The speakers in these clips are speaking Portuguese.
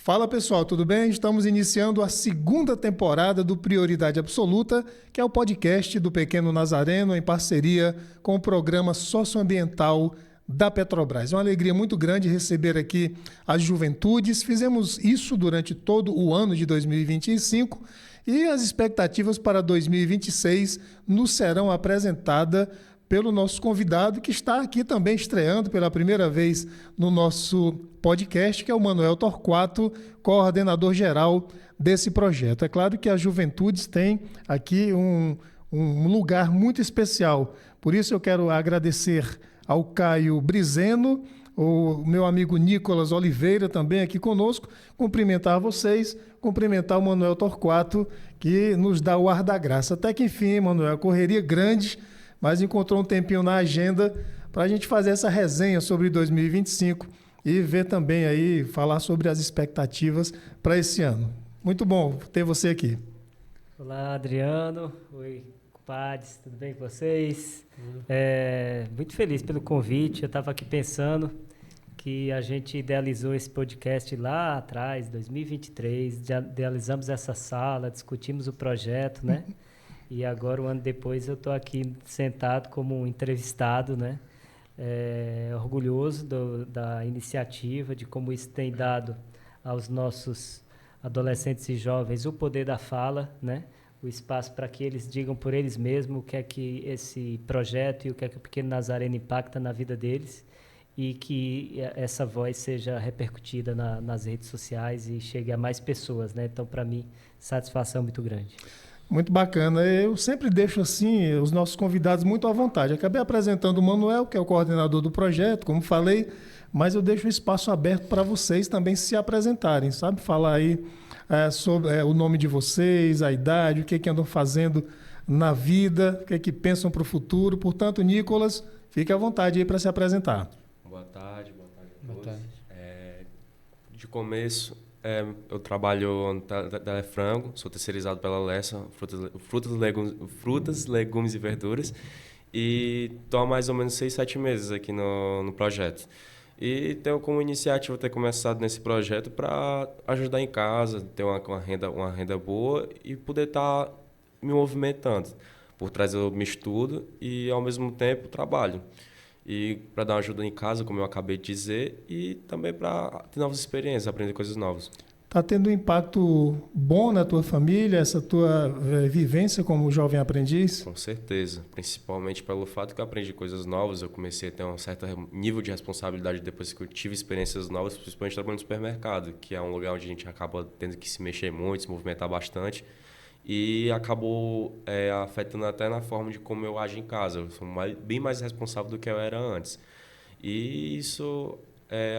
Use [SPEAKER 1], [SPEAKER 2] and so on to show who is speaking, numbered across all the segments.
[SPEAKER 1] Fala pessoal, tudo bem? Estamos iniciando a segunda temporada do Prioridade Absoluta, que é o podcast do Pequeno Nazareno em parceria com o programa socioambiental da Petrobras. É uma alegria muito grande receber aqui as juventudes. Fizemos isso durante todo o ano de 2025 e as expectativas para 2026 nos serão apresentadas pelo nosso convidado, que está aqui também estreando pela primeira vez no nosso podcast, que é o Manuel Torquato, coordenador geral desse projeto. É claro que as juventudes têm aqui um lugar muito especial. Por isso eu quero agradecer ao Caio Brizeno, o meu amigo Nicolas Oliveira também aqui conosco, cumprimentar vocês, cumprimentar o Manuel Torquato, que nos dá o ar da graça. Até que enfim, Manuel, correria grande, mas encontrou um tempinho na agenda para a gente fazer essa resenha sobre 2025 e ver também aí, falar sobre as expectativas para esse ano. Muito bom ter você aqui.
[SPEAKER 2] Olá, Adriano. Oi, compadres, tudo bem com vocês? Muito feliz pelo convite. Eu estava aqui pensando que a gente idealizou esse podcast lá atrás, 2023, já idealizamos essa sala, discutimos o projeto, né? E agora, um ano depois, eu estou aqui sentado como um entrevistado, né? Orgulhoso da iniciativa, de como isso tem dado aos nossos adolescentes e jovens o poder da fala, né? O espaço para que eles digam por eles mesmos o que é que esse projeto e o que é que o Pequeno Nazareno impacta na vida deles e que essa voz seja repercutida nas redes sociais e chegue a mais pessoas, né? Então, para mim, satisfação muito grande.
[SPEAKER 1] Muito bacana. Eu sempre deixo assim os nossos convidados muito à vontade. Acabei apresentando o Manuel, que é o coordenador do projeto, como falei, mas eu deixo o espaço aberto para vocês também se apresentarem, sabe? Falar aí sobre o nome de vocês, a idade, o que andam fazendo na vida, o que pensam para o futuro. Portanto, Nicolas, fique à vontade aí para se apresentar.
[SPEAKER 3] Boa tarde a todos.
[SPEAKER 2] Boa tarde.
[SPEAKER 3] De começo, eu trabalho no Telefrango, sou terceirizado pela Lessa, frutas, legumes e verduras, e estou há mais ou menos 6, 7 meses aqui no projeto. E tenho como iniciativa ter começado nesse projeto para ajudar em casa, ter uma renda boa e poder estar me movimentando. Por trás eu me estudo e, ao mesmo tempo, trabalho. E para dar uma ajuda em casa, como eu acabei de dizer, e também para ter novas experiências, aprender coisas novas.
[SPEAKER 1] Está tendo um impacto bom na tua família, essa tua vivência como jovem aprendiz?
[SPEAKER 3] Com certeza, principalmente pelo fato que eu aprendi coisas novas, eu comecei a ter um certo nível de responsabilidade depois que eu tive experiências novas, principalmente trabalhando no supermercado, que é um lugar onde a gente acaba tendo que se mexer muito, se movimentar bastante, e acabou afetando até na forma de como eu ajo em casa. Eu sou bem mais responsável do que eu era antes. E isso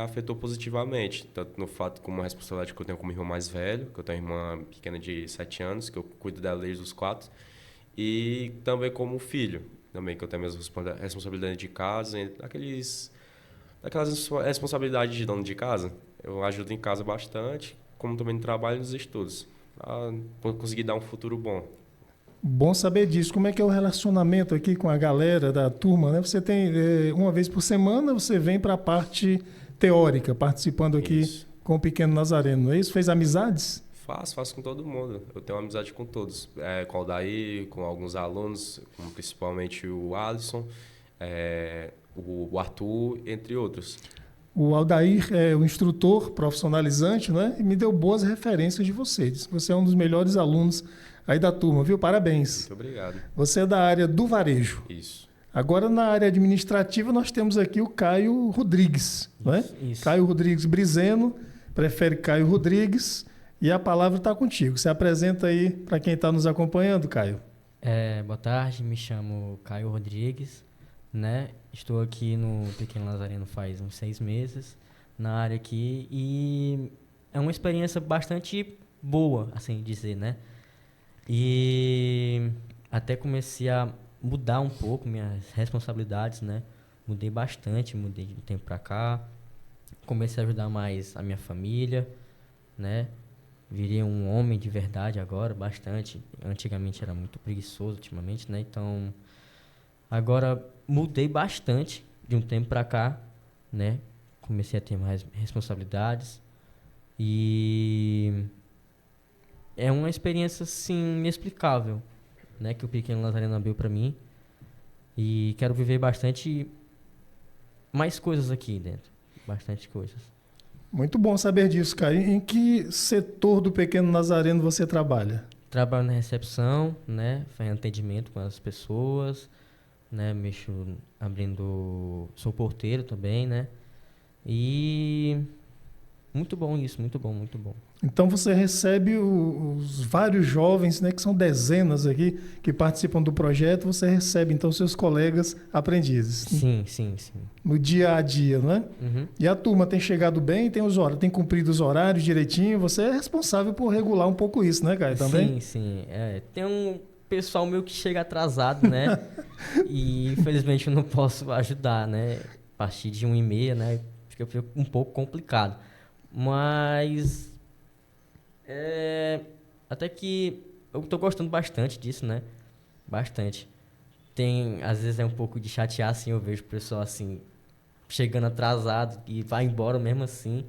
[SPEAKER 3] afetou positivamente, tanto no fato como a responsabilidade que eu tenho com o meu irmão mais velho, que eu tenho uma irmã pequena de 7 anos, que eu cuido dela desde os 4, e também como filho, também, que eu tenho a minha responsabilidade de casa, daquelas responsabilidades de dono de casa. Eu ajudo em casa bastante, como também no trabalho e nos estudos, para conseguir dar um futuro bom.
[SPEAKER 1] Bom saber disso. Como é que é o relacionamento aqui com a galera da turma, né? Você tem, uma vez por semana, você vem para a parte teórica, participando aqui
[SPEAKER 3] Isso.
[SPEAKER 1] com o Pequeno Nazareno, não é isso? Fez amizades?
[SPEAKER 3] Faço com todo mundo. Eu tenho amizade com todos. Com o Aldair, com alguns alunos, como principalmente o Alisson, o Arthur, entre outros.
[SPEAKER 1] O Aldair é o instrutor profissionalizante, né? E me deu boas referências de você. Disse que você é um dos melhores alunos aí da turma, viu? Parabéns.
[SPEAKER 3] Muito obrigado.
[SPEAKER 1] Você é da área do varejo.
[SPEAKER 3] Isso.
[SPEAKER 1] Agora, na área administrativa, nós temos aqui o Caio Rodrigues, não é?
[SPEAKER 2] Isso.
[SPEAKER 1] Caio Rodrigues Brizeno, prefere Caio Rodrigues, e a palavra está contigo. Se apresenta aí para quem está nos acompanhando, Caio.
[SPEAKER 4] Boa tarde, me chamo Caio Rodrigues, né? Estou aqui no Pequeno Nazareno faz uns 6 meses, na área aqui, e é uma experiência bastante boa, assim dizer, né? E até comecei a mudar um pouco minhas responsabilidades, né? Mudei bastante, mudei de um tempo para cá, comecei a ajudar mais a minha família, né? Virei um homem de verdade agora, bastante. Antigamente era muito preguiçoso, ultimamente, né? Então, agora mudei bastante de um tempo para cá, né? Comecei a ter mais responsabilidades, E é uma experiência, assim, inexplicável, né, que o Pequeno Nazareno abriu para mim. E quero viver bastante mais coisas aqui dentro. Bastante coisas.
[SPEAKER 1] Muito bom saber disso, cara. Em que setor do Pequeno Nazareno você trabalha?
[SPEAKER 4] Trabalho na recepção, né, fazendo atendimento com as pessoas, né, sou porteiro também, né, e muito bom isso, muito bom, muito bom.
[SPEAKER 1] Então você recebe os vários jovens, né, que são dezenas aqui, que participam do projeto, você recebe então seus colegas aprendizes.
[SPEAKER 4] Sim, sim, sim.
[SPEAKER 1] No dia a dia, não é?
[SPEAKER 4] Uhum.
[SPEAKER 1] E a turma tem chegado bem, tem cumprido os horários direitinho, você é responsável por regular um pouco isso, né, Caio, também?
[SPEAKER 4] Sim, sim. Tem um pessoal meu que chega atrasado, né, e infelizmente eu não posso ajudar, né, a partir de 1h30, né, fica um pouco complicado. Mas até que eu tô gostando bastante disso, né? Bastante. Às vezes é um pouco de chatear, assim, eu vejo o pessoal, assim, chegando atrasado e vai embora mesmo assim,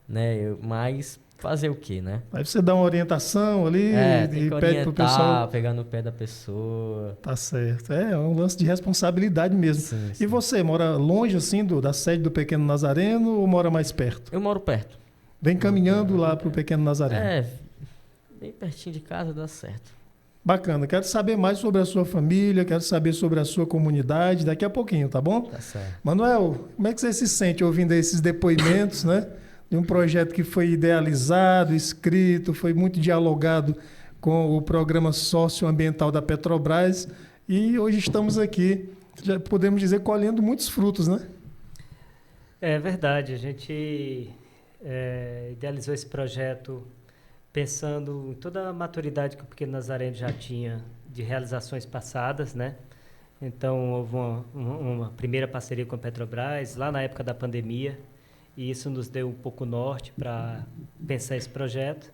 [SPEAKER 4] né? Mas fazer o quê, né?
[SPEAKER 1] Aí você dá uma orientação ali
[SPEAKER 4] Tem
[SPEAKER 1] e
[SPEAKER 4] que
[SPEAKER 1] pede pro pessoal...
[SPEAKER 4] orientar, pegar no pé da pessoa.
[SPEAKER 1] Tá certo. É um lance de responsabilidade mesmo.
[SPEAKER 4] Sim,
[SPEAKER 1] E
[SPEAKER 4] sim.
[SPEAKER 1] você, mora longe, assim, da sede do Pequeno Nazareno ou mora mais perto?
[SPEAKER 4] Eu moro perto.
[SPEAKER 1] Vem caminhando lá pro Pequeno Nazareno.
[SPEAKER 4] Bem pertinho de casa dá certo.
[SPEAKER 1] Bacana. Quero saber mais sobre a sua família, quero saber sobre a sua comunidade daqui a pouquinho, tá bom?
[SPEAKER 4] Tá certo.
[SPEAKER 1] Manuel, como é que você se sente ouvindo esses depoimentos, né? De um projeto que foi idealizado, escrito, foi muito dialogado com o programa socioambiental da Petrobras e hoje estamos aqui, já podemos dizer, colhendo muitos frutos, né?
[SPEAKER 2] É verdade, a gente idealizou esse projeto pensando em toda a maturidade que o Pequeno Nazareno já tinha de realizações passadas, né? Então, houve uma primeira parceria com a Petrobras, lá na época da pandemia, e isso nos deu um pouco norte para pensar esse projeto.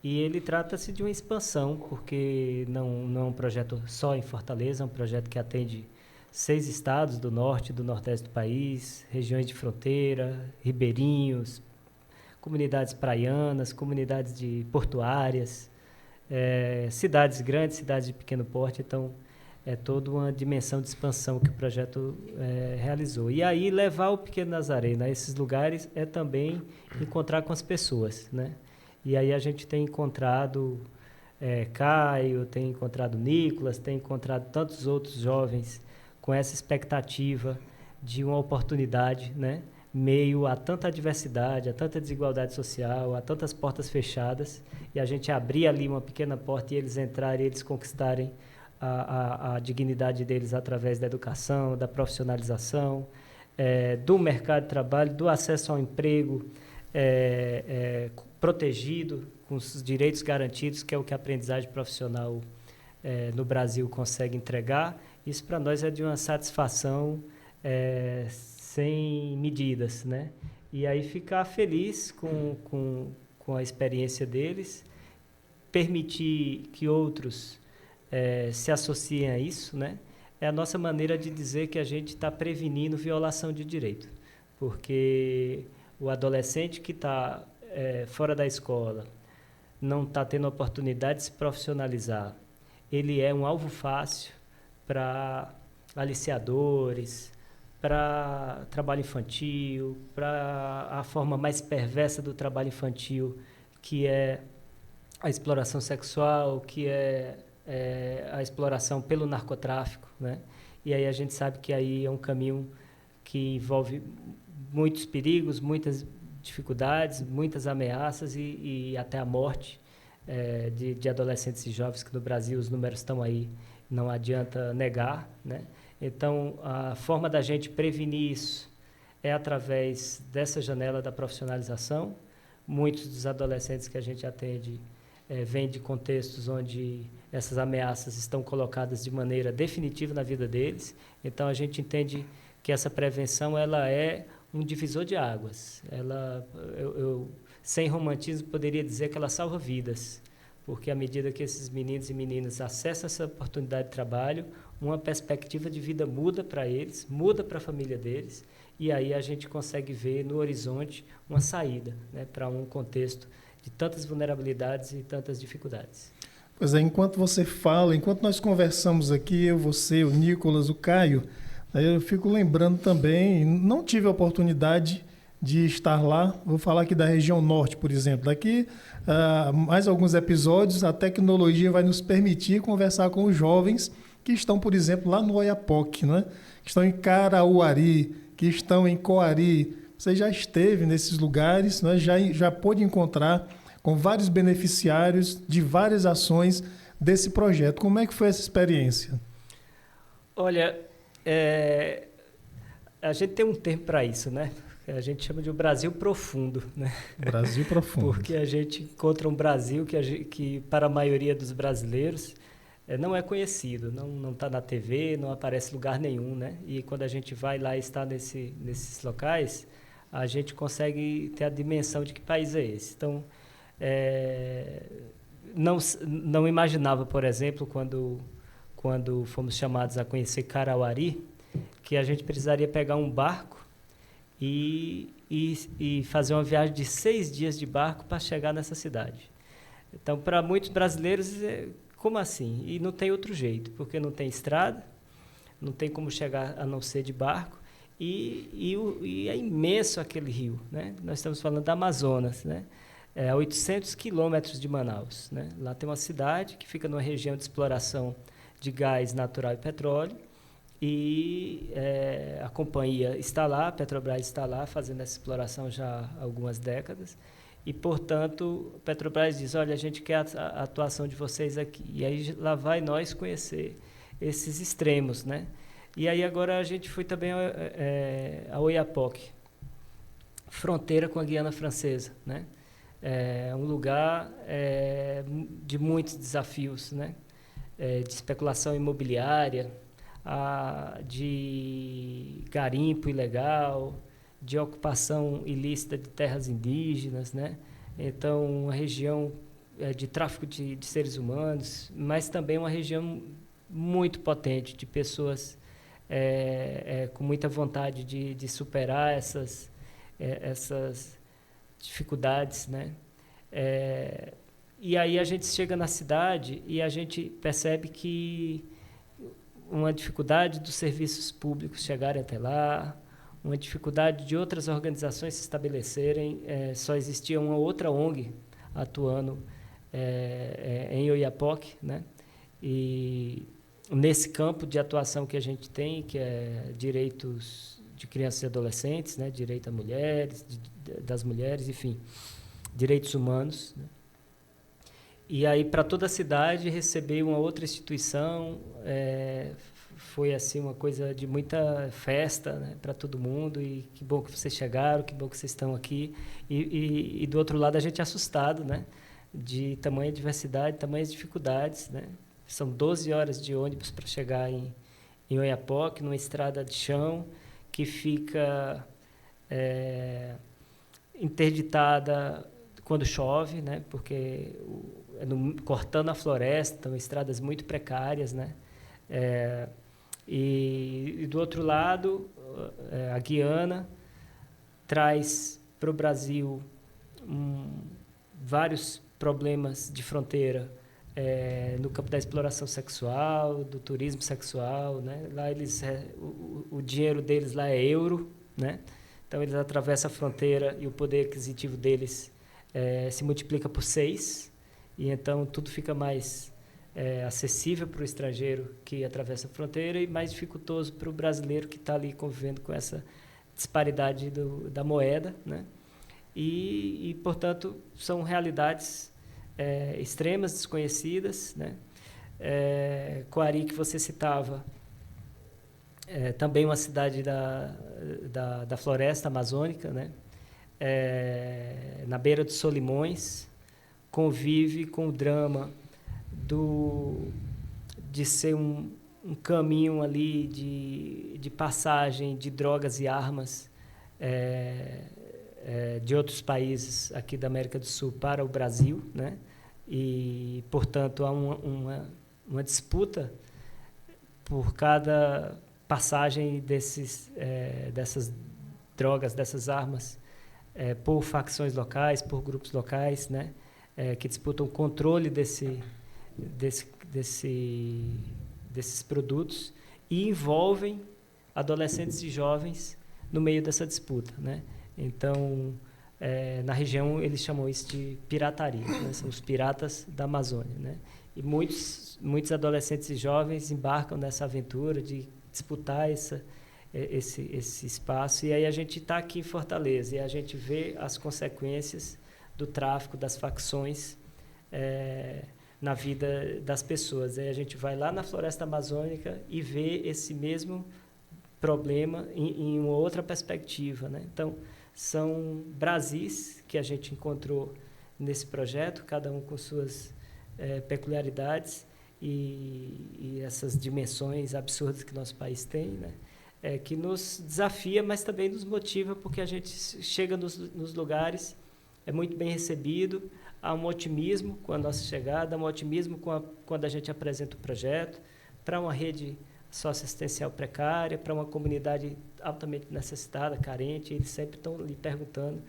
[SPEAKER 2] E ele trata-se de uma expansão, porque não é um projeto só em Fortaleza, é um projeto que atende 6 estados do norte e do nordeste do país, regiões de fronteira, ribeirinhos, comunidades praianas, comunidades portuárias, cidades grandes, cidades de pequeno porte. Então, é toda uma dimensão de expansão que o projeto realizou. E aí, levar o Pequeno Nazareno a esses lugares é também encontrar com as pessoas, né? E aí a gente tem encontrado Caio, tem encontrado Nicolas, tem encontrado tantos outros jovens com essa expectativa de uma oportunidade, né? Meio a tanta adversidade, a tanta desigualdade social, a tantas portas fechadas, e a gente abrir ali uma pequena porta e eles entrarem, eles conquistarem a dignidade deles através da educação, da profissionalização, do mercado de trabalho, do acesso ao emprego protegido, com os direitos garantidos, que é o que a aprendizagem profissional no Brasil consegue entregar. Isso para nós é de uma satisfação sem medidas, né? E aí ficar feliz com a experiência deles, permitir que outros se associem a isso, né? É a nossa maneira de dizer que a gente está prevenindo violação de direito, porque o adolescente que está fora da escola, não está tendo oportunidade de se profissionalizar, ele é um alvo fácil para aliciadores, para trabalho infantil, para a forma mais perversa do trabalho infantil, que é a exploração sexual, que é a exploração pelo narcotráfico, né? E aí a gente sabe que aí é um caminho que envolve muitos perigos, muitas dificuldades, muitas ameaças e até a morte de adolescentes e jovens, que no Brasil os números estão aí, não adianta negar, né? Então, a forma da gente prevenir isso é através dessa janela da profissionalização. Muitos dos adolescentes que a gente atende vêm de contextos onde essas ameaças estão colocadas de maneira definitiva na vida deles. Então, a gente entende que essa prevenção ela é um divisor de águas. Eu sem romantismo, poderia dizer que ela salva vidas, porque à medida que esses meninos e meninas acessam essa oportunidade de trabalho, uma perspectiva de vida muda para eles, muda para a família deles, e aí a gente consegue ver no horizonte uma saída, né, para um contexto de tantas vulnerabilidades e tantas dificuldades.
[SPEAKER 1] Pois é, enquanto você fala, enquanto nós conversamos aqui, eu, você, o Nicolas, o Caio, eu fico lembrando também, não tive a oportunidade de estar lá, vou falar aqui da região norte, por exemplo. Daqui a mais alguns episódios, a tecnologia vai nos permitir conversar com os jovens que estão, por exemplo, lá no Oiapoque, né? Que estão em Carauari, que estão em Coari. Você já esteve nesses lugares, né? Já pôde encontrar com vários beneficiários de várias ações desse projeto. Como é que foi essa experiência?
[SPEAKER 2] Olha, a gente tem um termo para isso, né? A gente chama de o Brasil profundo, né?
[SPEAKER 1] Brasil profundo.
[SPEAKER 2] Porque a gente encontra um Brasil que para a maioria dos brasileiros não é conhecido, não está na TV, não aparece em lugar nenhum, né? E quando a gente vai lá e está nesses locais, a gente consegue ter a dimensão de que país é esse. Então, não imaginava, por exemplo, quando fomos chamados a conhecer Carauari, que a gente precisaria pegar um barco e fazer uma viagem de 6 dias de barco para chegar nessa cidade. Então, para muitos brasileiros, como assim? E não tem outro jeito, porque não tem estrada, não tem como chegar a não ser de barco, e é imenso aquele rio, né? Nós estamos falando da Amazonas, né? A 800 quilômetros de Manaus, né? Lá tem uma cidade que fica numa região de exploração de gás natural e petróleo, e a companhia está lá, a Petrobras está lá fazendo essa exploração já há algumas décadas, e, portanto, a Petrobras diz, olha, a gente quer a atuação de vocês aqui. E aí lá vai nós conhecer esses extremos, né? E aí agora a gente foi também a Oiapoque, fronteira com a Guiana Francesa, né? É um lugar de muitos desafios, né? De especulação imobiliária, de garimpo ilegal, de ocupação ilícita de terras indígenas, né? Então, uma região de tráfico de seres humanos, mas também uma região muito potente de pessoas com muita vontade de superar essas dificuldades, né? E aí a gente chega na cidade e a gente percebe que uma dificuldade dos serviços públicos chegarem até lá, uma dificuldade de outras organizações se estabelecerem, só existia uma outra ONG atuando em Oiapoque, né? E nesse campo de atuação que a gente tem, que é direitos de crianças e adolescentes, né? Direito a mulheres, das mulheres, enfim, direitos humanos, né? E aí, para toda a cidade, receber uma outra instituição foi assim uma coisa de muita festa, né, para todo mundo. E que bom que vocês chegaram, que bom que vocês estão aqui. E do outro lado, a gente é assustado, né, de tamanha diversidade, tamanhas dificuldades, né? São 12 horas de ônibus para chegar em Oiapoque, numa estrada de chão que fica interditada quando chove, né? Porque cortando a floresta, então estradas muito precárias, né? E do outro lado, a Guiana traz para o Brasil vários problemas de fronteira no campo da exploração sexual, do turismo sexual, né? Lá o dinheiro deles lá é euro, né? Então eles atravessam a fronteira e o poder aquisitivo deles se multiplica por 6, e então tudo fica mais acessível para o estrangeiro que atravessa a fronteira e mais dificultoso para o brasileiro que está ali convivendo com essa disparidade da moeda, né? E, portanto, são realidades extremas, desconhecidas, né? Coari, que você citava, também uma cidade da floresta amazônica, né? Na beira dos Solimões, convive com o drama de ser um caminho ali de passagem de drogas e armas de outros países aqui da América do Sul para o Brasil, né? E, portanto, há uma disputa por cada passagem dessas drogas, dessas armas, por facções locais, por grupos locais, né, que disputam o controle desses produtos e envolvem adolescentes e jovens no meio dessa disputa, né? Então, na região, eles chamam isso de pirataria, né? São os piratas da Amazônia, né? E muitos adolescentes e jovens embarcam nessa aventura de disputar esse espaço. E aí a gente está aqui em Fortaleza e a gente vê as consequências do tráfico, das facções na vida das pessoas. Aí a gente vai lá na floresta amazônica e vê esse mesmo problema em uma outra perspectiva, né? Então, são Brasis que a gente encontrou nesse projeto, cada um com suas peculiaridades e essas dimensões absurdas que nosso país tem, né? Que nos desafia, mas também nos motiva, porque a gente chega nos lugares, é muito bem recebido, há um otimismo com a nossa chegada, há um otimismo quando a gente apresenta o projeto para uma rede socioassistencial precária, para uma comunidade altamente necessitada, carente. Eles sempre estão lhe perguntando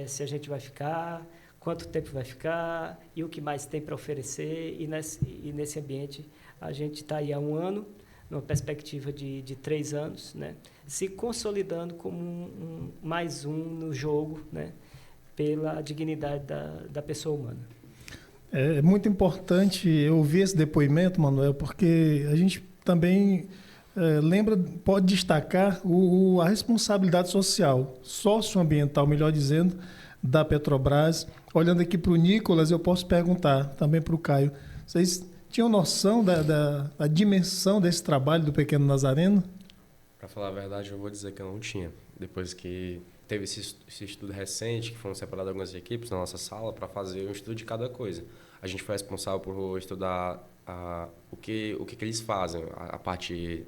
[SPEAKER 2] se a gente vai ficar, quanto tempo vai ficar e o que mais tem para oferecer. E nesse ambiente a gente está aí há um ano, numa perspectiva de 3 anos, né, se consolidando como mais um no jogo, né, pela dignidade da pessoa humana.
[SPEAKER 1] É muito importante eu ouvir esse depoimento, Manuel, porque a gente também pode destacar a responsabilidade social, socioambiental, melhor dizendo, da Petrobras. Olhando aqui para o Nicolas, eu posso perguntar também para o Caio, vocês tinham noção da dimensão desse trabalho do Pequeno Nazareno?
[SPEAKER 3] Para falar a verdade, eu vou dizer que eu não tinha. Depois que teve esse estudo recente, que foram separadas algumas equipes na nossa sala para fazer um estudo de cada coisa. A gente foi responsável por estudar o que eles fazem, a parte,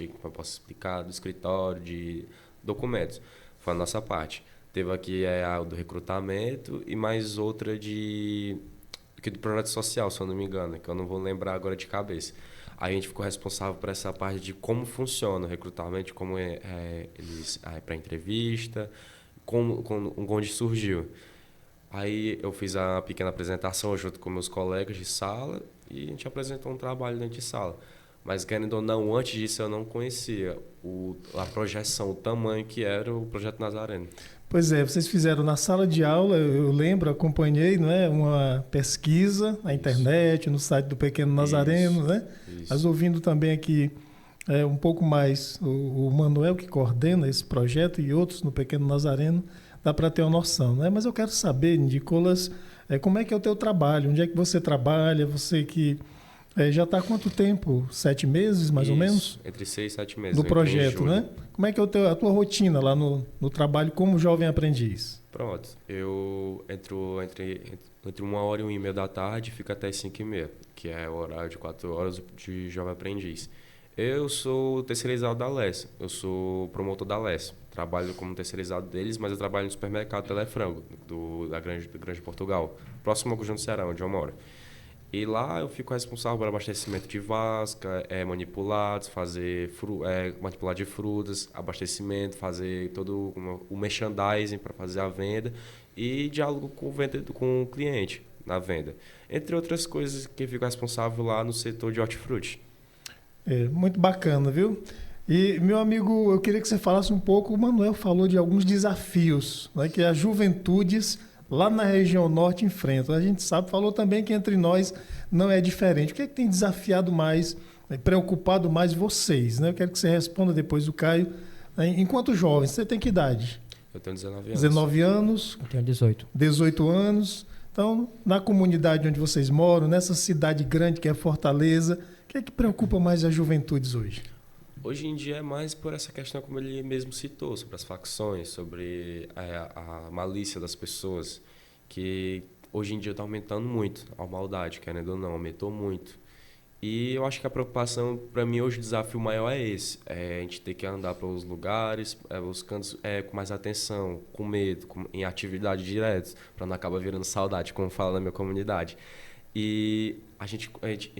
[SPEAKER 3] como eu posso explicar, do escritório, de documentos. Foi a nossa parte. Teve aqui a do recrutamento e mais outra do projeto social, se eu não me engano, que eu não vou lembrar agora de cabeça. Aí a gente ficou responsável por essa parte de como funciona o recrutamento, como eles para entrevista, onde surgiu. Aí eu fiz a pequena apresentação junto com meus colegas de sala e a gente apresentou um trabalho dentro de sala. Mas, querendo ou não, antes disso eu não conhecia a projeção, o tamanho que era o Projeto Nazareno.
[SPEAKER 1] Pois é, vocês fizeram na sala de aula, eu lembro, acompanhei, não é, uma pesquisa na internet, no site do Pequeno Nazareno, né? Mas ouvindo também aqui um pouco mais o Manuel, que coordena esse projeto, e outros no Pequeno Nazareno, dá para ter uma noção, né? Mas eu quero saber, Nicolas, como é que é o teu trabalho? Onde é que você trabalha? Você que já está há quanto tempo? 7 meses, mais ou menos?
[SPEAKER 3] Entre 6 e 7 meses.
[SPEAKER 1] Do projeto, né? Como é que é a tua rotina lá no trabalho como jovem aprendiz?
[SPEAKER 3] Pronto. Eu entro entre 1h e 1h30 da tarde e fico até 5h30, que é o horário de 4 horas de jovem aprendiz. Eu sou terceirizado da Lessa. Eu sou promotor da Lessa. Trabalho como terceirizado deles, mas eu trabalho no supermercado Telefrango, da Grande Portugal, próximo ao Conjunto Ceará, onde eu moro. E lá eu fico responsável por abastecimento de vasca, manipulados, manipular de frutas, abastecimento, fazer todo o merchandising para fazer a venda e diálogo com o cliente na venda. Entre outras coisas que eu fico responsável lá no setor de hortifruti.
[SPEAKER 1] Muito bacana, viu? E, meu amigo, eu queria que você falasse um pouco, o Manuel falou de alguns desafios, né, que as juventudes lá na região norte enfrentam. A gente sabe, falou também que entre nós não é diferente. O que é que tem desafiado mais, preocupado mais vocês? Né? Eu quero que você responda depois do Caio. Enquanto jovem, você tem que idade?
[SPEAKER 3] Eu tenho 19 anos.
[SPEAKER 1] 19 anos?
[SPEAKER 4] Eu tenho 18.
[SPEAKER 1] 18 anos. Então, na comunidade onde vocês moram, nessa cidade grande que é Fortaleza, o que é que preocupa mais as juventudes hoje?
[SPEAKER 3] Hoje em dia é mais por essa questão, como ele mesmo citou, sobre as facções, sobre a malícia das pessoas, que hoje em dia está aumentando muito, a maldade, querendo ou não, aumentou muito. E eu acho que a preocupação, para mim, hoje o desafio maior é esse, a gente ter que andar pelos lugares, os cantos com mais atenção, com medo, em atividades diretas, para não acabar virando saudade, como fala na minha comunidade. E a gente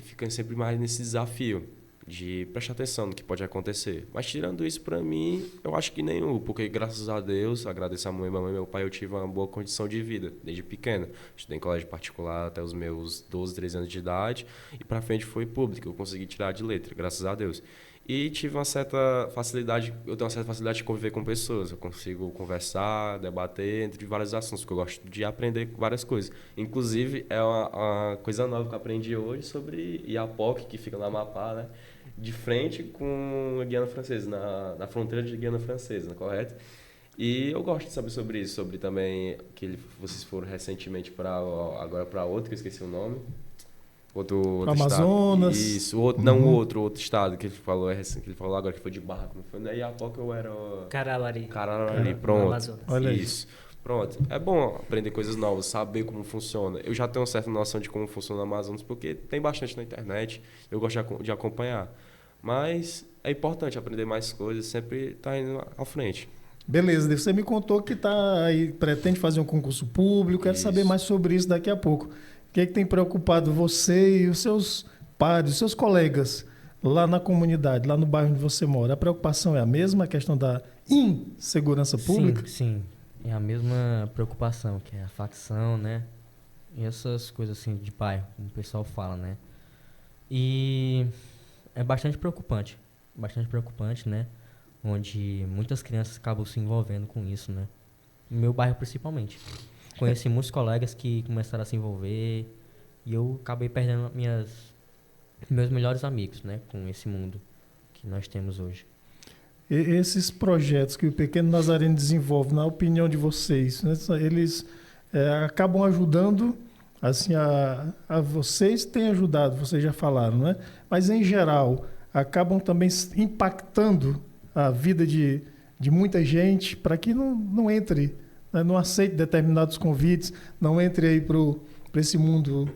[SPEAKER 3] fica sempre mais nesse desafio, de prestar atenção no que pode acontecer. Mas tirando isso, para mim, eu acho que nenhum, porque graças a Deus, agradeço a mãe, mamãe e meu pai, eu tive uma boa condição de vida desde pequeno. Estudei em colégio particular até os meus 12, 13 anos de idade e para frente foi público, eu consegui tirar de letra, graças a Deus. E tive uma certa facilidade, eu tenho uma certa facilidade de conviver com pessoas. Eu consigo conversar, debater entre vários assuntos, porque eu gosto de aprender várias coisas. Inclusive, é uma coisa nova que eu aprendi hoje sobre Iapoque, que fica no Amapá, né? De frente com a Guiana Francesa, na fronteira de Guiana Francesa, correto? E eu gosto de saber sobre isso, sobre também que vocês foram recentemente agora para outro, que eu esqueci o nome. Outro
[SPEAKER 1] Amazonas.
[SPEAKER 3] Estado. Isso, não outro estado que ele falou agora que foi de Barra, não foi? E a pouco eu era
[SPEAKER 2] Caralari,
[SPEAKER 3] pronto.
[SPEAKER 2] Amazonas.
[SPEAKER 1] Olha
[SPEAKER 3] isso. Pronto. É bom aprender coisas novas, saber como funciona. Eu já tenho uma certa noção de como funciona o Amazonas, porque tem bastante na internet, eu gosto de acompanhar. Mas é importante aprender mais coisas, sempre estar indo à frente.
[SPEAKER 1] Beleza, você me contou que pretende fazer um concurso público, quero saber mais sobre isso daqui a pouco. O que tem preocupado você e os seus pares, os seus colegas lá na comunidade, lá no bairro onde você mora? A preocupação é a mesma, a questão da insegurança pública?
[SPEAKER 4] Sim. É a mesma preocupação, que é a facção, né? E essas coisas assim de bairro, como o pessoal fala, né? E é bastante preocupante, né? Onde muitas crianças acabam se envolvendo com isso, né? No meu bairro principalmente. Conheci muitos colegas que começaram a se envolver e eu acabei perdendo meus melhores amigos, né? Com esse mundo que nós temos hoje.
[SPEAKER 1] E esses projetos que o Pequeno Nazareno desenvolve, na opinião de vocês, né, eles acabam ajudando, assim, a vocês têm ajudado, vocês já falaram, né? Mas, em geral, acabam também impactando a vida de muita gente para que não entre, né, não aceite determinados convites, não entre aí para esse mundo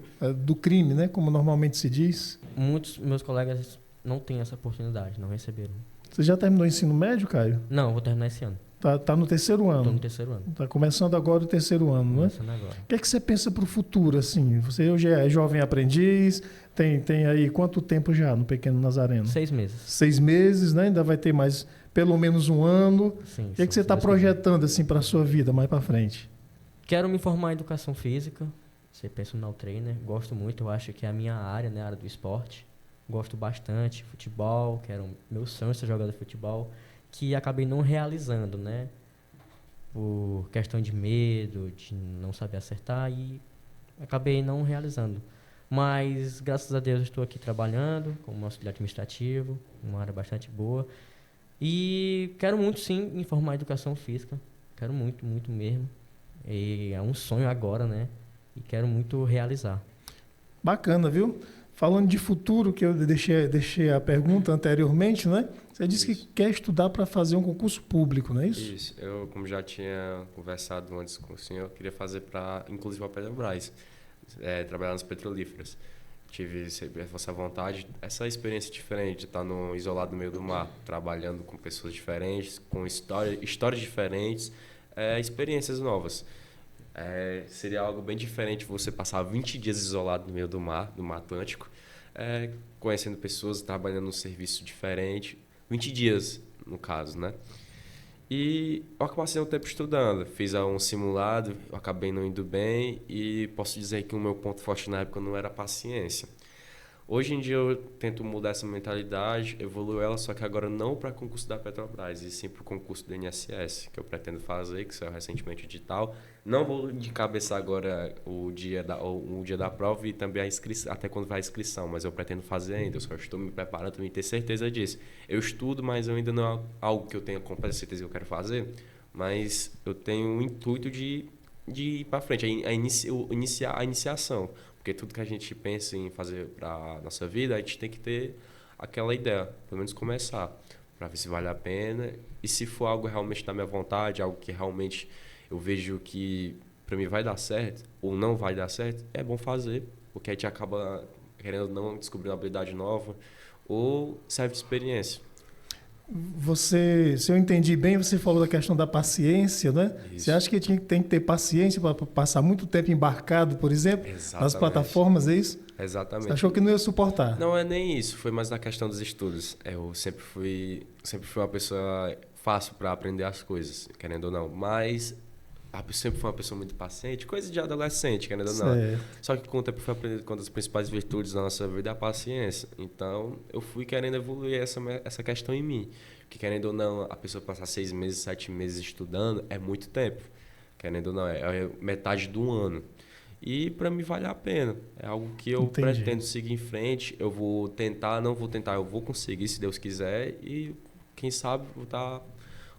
[SPEAKER 1] do crime, né, como normalmente se diz.
[SPEAKER 4] Muitos meus colegas não têm essa oportunidade, não receberam.
[SPEAKER 1] Você já terminou o ensino médio, Caio?
[SPEAKER 4] Não, vou terminar esse ano.
[SPEAKER 1] Tá no terceiro ano.
[SPEAKER 4] Estou no terceiro ano.
[SPEAKER 1] Está começando agora o terceiro ano, né?
[SPEAKER 4] Começando agora.
[SPEAKER 1] O que é que você pensa para o futuro, assim? Você hoje é jovem aprendiz, tem aí quanto tempo já no Pequeno Nazareno?
[SPEAKER 4] 6 meses.
[SPEAKER 1] 6 meses, né? Ainda vai ter mais pelo menos um ano.
[SPEAKER 4] Sim,
[SPEAKER 1] o que é que você está projetando assim para a sua vida mais para frente?
[SPEAKER 4] Quero me formar em educação física, ser personal trainer. Gosto muito, eu acho que é a minha área, né? A área do esporte. Gosto bastante, futebol, meu sonho é ser jogador de futebol, que acabei não realizando, né? Por questão de medo, de não saber acertar e acabei não realizando. Mas, graças a Deus, estou aqui trabalhando como auxiliar administrativo, uma área bastante boa. E quero muito, sim, me formar em educação física. Quero muito, muito mesmo. E é um sonho agora, né? E quero muito realizar.
[SPEAKER 1] Bacana, viu? Falando de futuro, que eu deixei a pergunta anteriormente, né? Você disse que quer estudar para fazer um concurso público, não é isso?
[SPEAKER 3] Isso. Eu, como já tinha conversado antes com o senhor, eu queria fazer inclusive, a Petrobras, trabalhar nas petrolíferas. Tive essa vontade, essa experiência diferente, de estar isolado no meio do mar, trabalhando com pessoas diferentes, com histórias diferentes, experiências novas. Seria algo bem diferente você passar 20 dias isolado no meio do mar Atlântico, conhecendo pessoas, trabalhando num serviço diferente. 20 dias, no caso, né? E eu passei um tempo estudando, fiz um simulado, eu acabei não indo bem e posso dizer que o meu ponto forte na época não era a paciência. Hoje em dia eu tento mudar essa mentalidade, evoluir ela, só que agora não para concurso da Petrobras, e sim para o concurso do INSS, que eu pretendo fazer, que saiu recentemente o edital. Não vou de cabeça agora o dia da prova e também até quando vai a inscrição, mas eu pretendo fazer ainda, eu só estou me preparando para ter certeza disso. Eu estudo, mas eu ainda não é algo que eu tenha completa certeza que eu quero fazer, mas eu tenho o intuito de ir para frente, iniciar a iniciação. Porque tudo que a gente pensa em fazer para a nossa vida, a gente tem que ter aquela ideia, pelo menos começar, para ver se vale a pena. E se for algo realmente da minha vontade, algo que realmente eu vejo que para mim vai dar certo ou não vai dar certo, é bom fazer, porque a gente acaba, querendo ou não, descobrindo uma habilidade nova ou serve de experiência.
[SPEAKER 1] Se eu entendi bem, você falou da questão da paciência, né? Isso. Você acha que tem que ter paciência para passar muito tempo embarcado, por exemplo, nas plataformas, é isso?
[SPEAKER 3] Exatamente.
[SPEAKER 1] Você achou que não ia suportar?
[SPEAKER 3] Não é nem isso, foi mais na questão dos estudos. Eu sempre fui uma pessoa fácil para aprender as coisas, querendo ou não. Mas sempre fui uma pessoa muito paciente, coisa de adolescente, querendo ou não.
[SPEAKER 1] Certo.
[SPEAKER 3] Só que com o tempo eu fui aprendendo que uma das principais virtudes da nossa vida é a paciência. Então, eu fui querendo evoluir essa questão em mim. Porque, querendo ou não, a pessoa passar 6 meses, 7 meses estudando é muito tempo. Querendo ou não, é metade do ano. E para mim vale a pena. É algo que eu
[SPEAKER 1] Entendi.
[SPEAKER 3] pretendo seguir em frente. Eu vou tentar, não vou tentar, eu vou conseguir, se Deus quiser. E, quem sabe, vou estar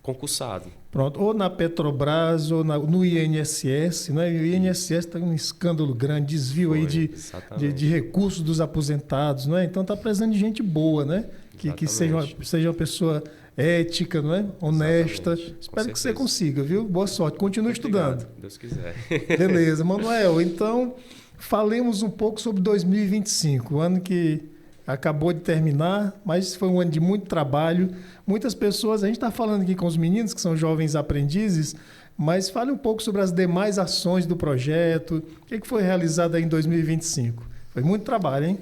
[SPEAKER 3] concursado.
[SPEAKER 1] Pronto, ou na Petrobras ou no INSS, né? E o INSS está um escândalo grande, desvio aí de recursos dos aposentados, não é? Então está precisando de gente boa, né? Que seja uma pessoa ética, não é? Honesta.
[SPEAKER 3] Exatamente.
[SPEAKER 1] Espero que você consiga, viu? Boa sorte. Continue estudando.
[SPEAKER 3] Obrigado, Deus quiser.
[SPEAKER 1] Beleza, Manuel. Então, falemos um pouco sobre 2025, o ano que acabou de terminar, mas foi um ano de muito trabalho. Muitas pessoas, a gente está falando aqui com os meninos, que são jovens aprendizes, mas fale um pouco sobre as demais ações do projeto. O que foi realizado aí em 2025? Foi muito trabalho, hein?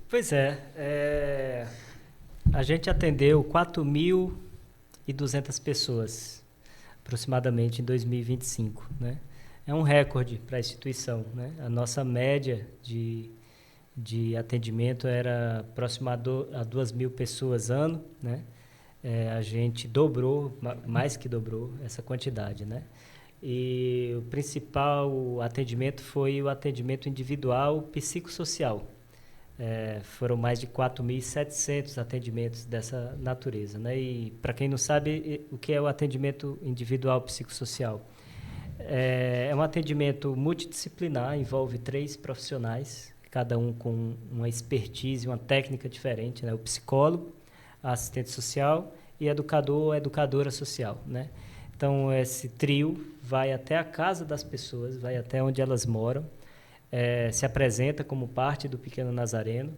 [SPEAKER 2] Pois a gente atendeu 4.200 pessoas, aproximadamente, em 2025, né? É um recorde para a instituição, né? A nossa média de atendimento era aproximado a 2.000 pessoas ano, né? A gente dobrou, mais que dobrou essa quantidade, né? E o principal atendimento foi o atendimento individual psicossocial. Foram mais de 4.700 atendimentos dessa natureza, né? E, para quem não sabe, o que é o atendimento individual psicossocial? É um atendimento multidisciplinar, envolve 3 profissionais, cada um com uma expertise, uma técnica diferente, né? O psicólogo, a assistente social e educador ou educadora social, né? Então, esse trio vai até a casa das pessoas, vai até onde elas moram, se apresenta como parte do Pequeno Nazareno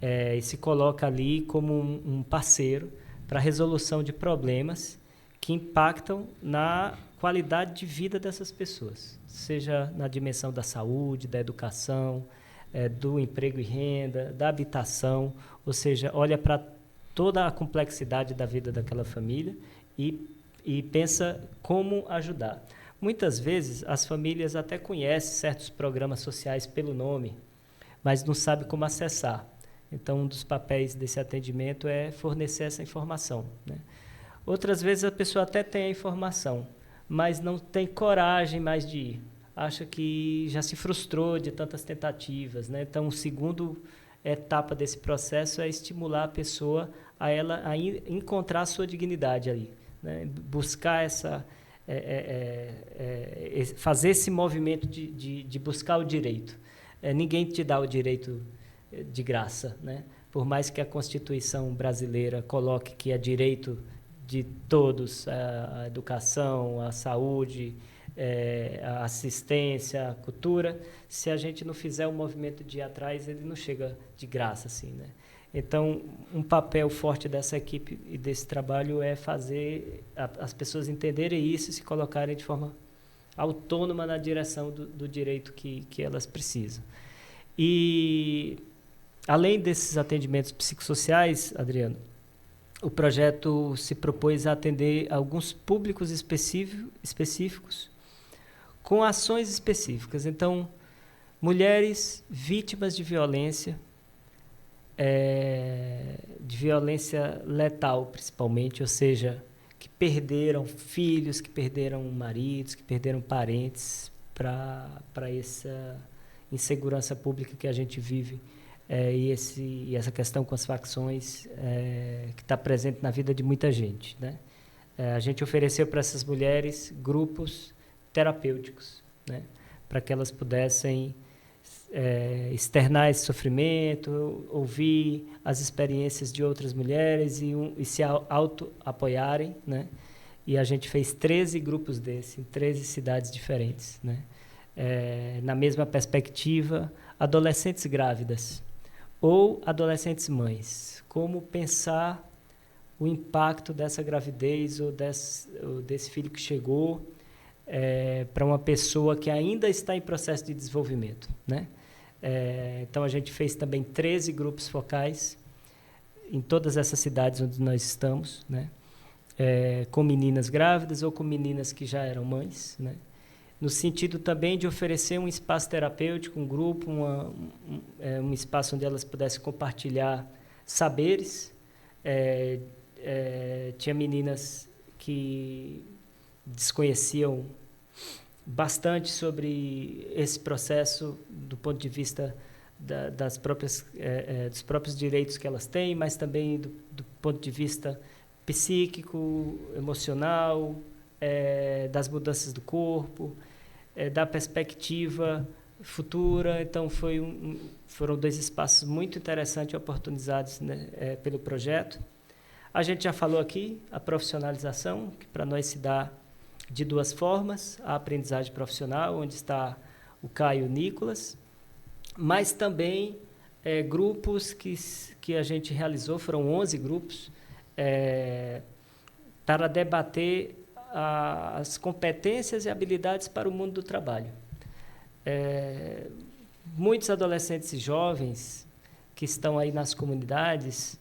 [SPEAKER 2] e se coloca ali como um parceiro para a resolução de problemas que impactam na qualidade de vida dessas pessoas, seja na dimensão da saúde, da educação, do emprego e renda, da habitação, ou seja, olha para toda a complexidade da vida daquela família e pensa como ajudar. Muitas vezes as famílias até conhecem certos programas sociais pelo nome, mas não sabem como acessar. Então, um dos papéis desse atendimento é fornecer essa informação, né? Outras vezes a pessoa até tem a informação, mas não tem coragem mais de ir. Acha que já se frustrou de tantas tentativas, né? Então, a segunda etapa desse processo é estimular a pessoa a encontrar a sua dignidade ali, né? Buscar fazer esse movimento de buscar o direito. Ninguém te dá o direito de graça, né? Por mais que a Constituição brasileira coloque que é direito de todos, a educação, a saúde, a assistência, a cultura, se a gente não fizer o movimento de ir atrás, ele não chega de graça, assim, né? Então, um papel forte dessa equipe e desse trabalho é fazer as pessoas entenderem isso e se colocarem de forma autônoma na direção do direito que elas precisam. E, além desses atendimentos psicossociais, Adriano, o projeto se propôs a atender alguns públicos específicos com ações específicas. Então, mulheres vítimas de violência letal, principalmente, ou seja, que perderam filhos, que perderam maridos, que perderam parentes para essa insegurança pública que a gente vive e essa questão com as facções que está presente na vida de muita gente, né? A gente ofereceu para essas mulheres grupos terapêuticos, né? Para que elas pudessem externar esse sofrimento, ouvir as experiências de outras mulheres e se auto-apoiarem, né? E a gente fez 13 grupos desses, em 13 cidades diferentes, né? Na mesma perspectiva, adolescentes grávidas ou adolescentes mães. Como pensar o impacto dessa gravidez ou desse filho que chegou para uma pessoa que ainda está em processo de desenvolvimento, né? Então, a gente fez também 13 grupos focais em todas essas cidades onde nós estamos, né? Com meninas grávidas ou com meninas que já eram mães, né? No sentido também de oferecer um espaço terapêutico, um grupo, um espaço onde elas pudessem compartilhar saberes. Tinha meninas que desconheciam bastante sobre esse processo do ponto de vista dos próprios direitos que elas têm, mas também do ponto de vista psíquico, emocional, das mudanças do corpo, da perspectiva futura. Então, foram 2 espaços muito interessantes e oportunizados, né, pelo projeto. A gente já falou aqui, a profissionalização, que para nós se dá de 2 formas: a aprendizagem profissional, onde está o Caio e o Nicolas, mas também grupos que a gente realizou, foram 11 grupos, para debater as competências e habilidades para o mundo do trabalho. Muitos adolescentes e jovens que estão aí nas comunidades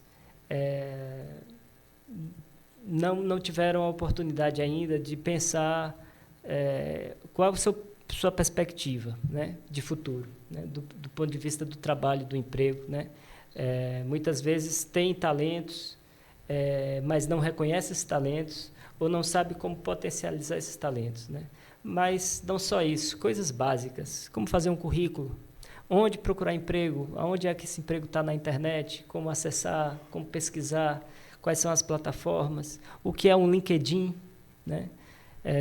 [SPEAKER 2] não tiveram a oportunidade ainda de pensar qual é a sua perspectiva, né, de futuro, né, do ponto de vista do trabalho, do emprego, né? Muitas vezes têm talentos, mas não reconhecem esses talentos ou não sabe como potencializar esses talentos, né? Mas não só isso, coisas básicas, como fazer um currículo, onde procurar emprego, aonde é que esse emprego está na internet, como acessar, como pesquisar, quais são as plataformas, o que é um LinkedIn, né?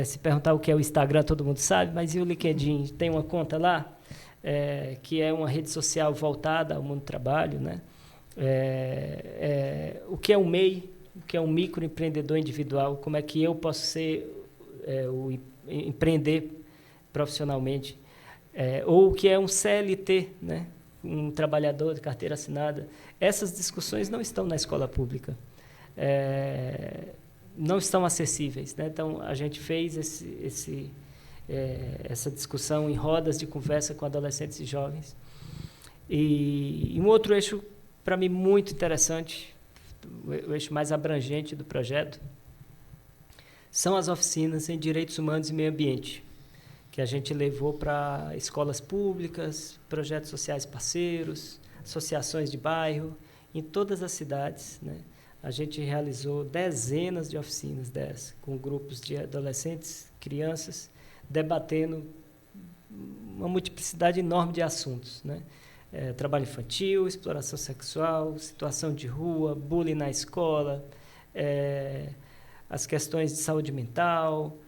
[SPEAKER 2] Se perguntar o que é o Instagram, todo mundo sabe, mas e o LinkedIn? Tem uma conta lá, que é uma rede social voltada ao mundo do trabalho, né? O que é um MEI, o que é um microempreendedor individual, como é que eu posso ser empreender profissionalmente, ou o que é um CLT, né? Um trabalhador de carteira assinada. Essas discussões não estão na escola pública. Não estão acessíveis, né? Então, a gente fez essa discussão em rodas de conversa com adolescentes e jovens. E um outro eixo, para mim, muito interessante, o eixo mais abrangente do projeto, são as oficinas em Direitos Humanos e Meio Ambiente, que a gente levou para escolas públicas, projetos sociais parceiros, associações de bairro, em todas as cidades, né? A gente realizou dezenas de oficinas dessas, com grupos de adolescentes, crianças, debatendo uma multiplicidade enorme de assuntos, né? Trabalho infantil, exploração sexual, situação de rua, bullying na escola, as questões de saúde mental,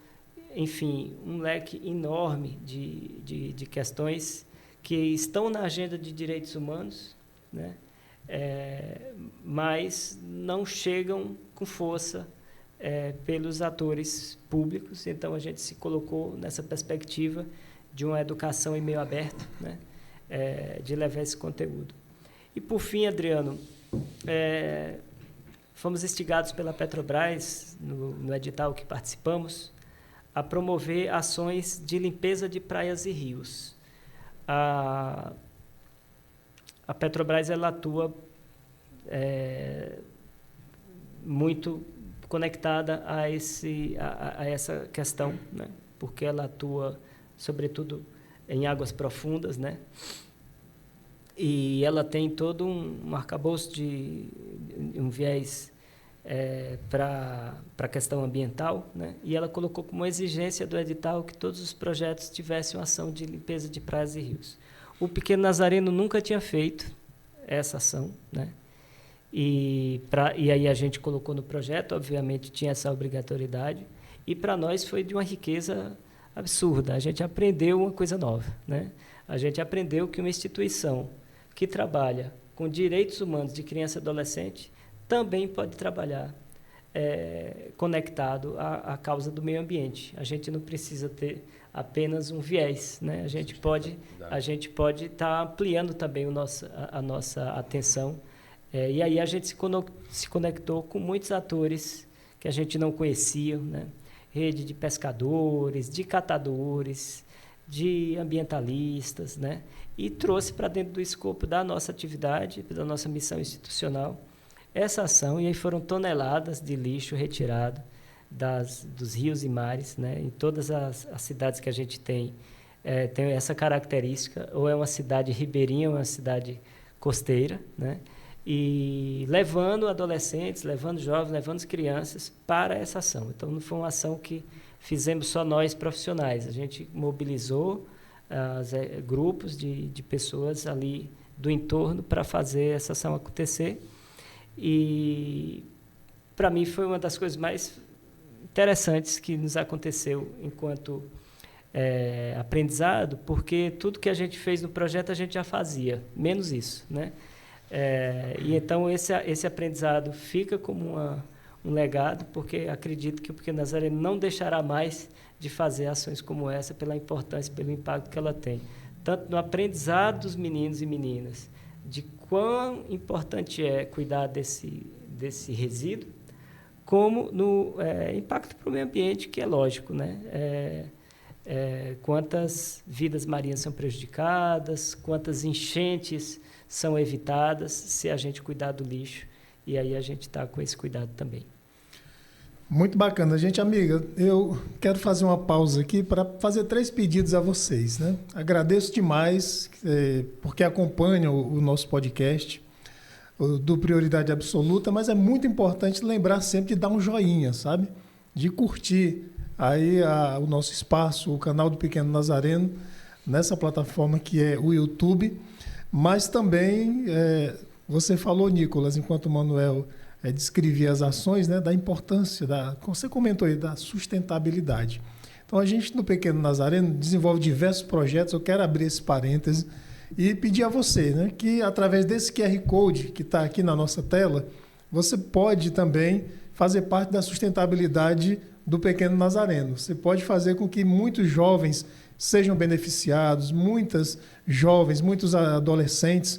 [SPEAKER 2] enfim, um leque enorme de questões que estão na agenda de direitos humanos, né? Mas não chegam com força pelos atores públicos. Então, a gente se colocou nessa perspectiva de uma educação em meio aberto, né? De levar esse conteúdo. E, por fim, Adriano, fomos instigados pela Petrobras, no edital que participamos, a promover ações de limpeza de praias e rios. A Petrobras ela atua muito conectada a essa questão, né? Porque ela atua, sobretudo, em águas profundas, né? E ela tem todo um arcabouço um viés para a questão ambiental, né? E ela colocou como exigência do edital que todos os projetos tivessem uma ação de limpeza de praias e rios. O Pequeno Nazareno nunca tinha feito essa ação, né? E aí a gente colocou no projeto, obviamente tinha essa obrigatoriedade, e para nós foi de uma riqueza absurda. A gente aprendeu uma coisa nova, né? A gente aprendeu que uma instituição que trabalha com direitos humanos de criança e adolescente também pode trabalhar conectado à causa do meio ambiente. A gente não precisa ter apenas um viés, né? A gente pode estar ampliando também a nossa atenção. E aí a gente se conectou com muitos atores que a gente não conhecia, né? Rede de pescadores, de catadores, de ambientalistas, né? E trouxe para dentro do escopo da nossa atividade, da nossa missão institucional, essa ação, e aí foram toneladas de lixo retirado dos rios e mares, né? Em todas as cidades que a gente tem essa característica, ou é uma cidade ribeirinha ou é uma cidade costeira, né? E levando adolescentes, levando jovens, levando crianças para essa ação. Então, não foi uma ação que fizemos só nós profissionais, a gente mobilizou grupos de pessoas ali do entorno para fazer essa ação acontecer. E, para mim, foi uma das coisas mais interessantes que nos aconteceu enquanto aprendizado, porque tudo que a gente fez no projeto a gente já fazia, menos isso, né? E então esse aprendizado fica como um legado, porque acredito que o Pequeno Nazareno não deixará mais de fazer ações como essa pela importância, pelo impacto que ela tem, tanto no aprendizado dos meninos e meninas, de quão importante é cuidar desse resíduo, como no impacto para o meio ambiente, que é lógico, né? Quantas vidas marinhas são prejudicadas, quantas enchentes são evitadas se a gente cuidar do lixo, e aí a gente está com esse cuidado também.
[SPEAKER 1] Muito bacana. Gente, amiga, eu quero fazer uma pausa aqui para fazer 3 pedidos a vocês, né? Agradeço demais porque acompanham o nosso podcast do Prioridade Absoluta, mas é muito importante lembrar sempre de dar um joinha, sabe? De curtir aí o nosso espaço, o canal do Pequeno Nazareno, nessa plataforma que é o YouTube. Mas também, você falou, Nicolas, enquanto o Manuel descrevia as ações, né, da importância, como você comentou aí, da sustentabilidade. Então, a gente no Pequeno Nazareno desenvolve diversos projetos. Eu quero abrir esse parêntese e pedir a você, né, que através desse QR Code que está aqui na nossa tela, você pode também fazer parte da sustentabilidade do Pequeno Nazareno. Você pode fazer com que muitos jovens sejam beneficiados, muitos adolescentes,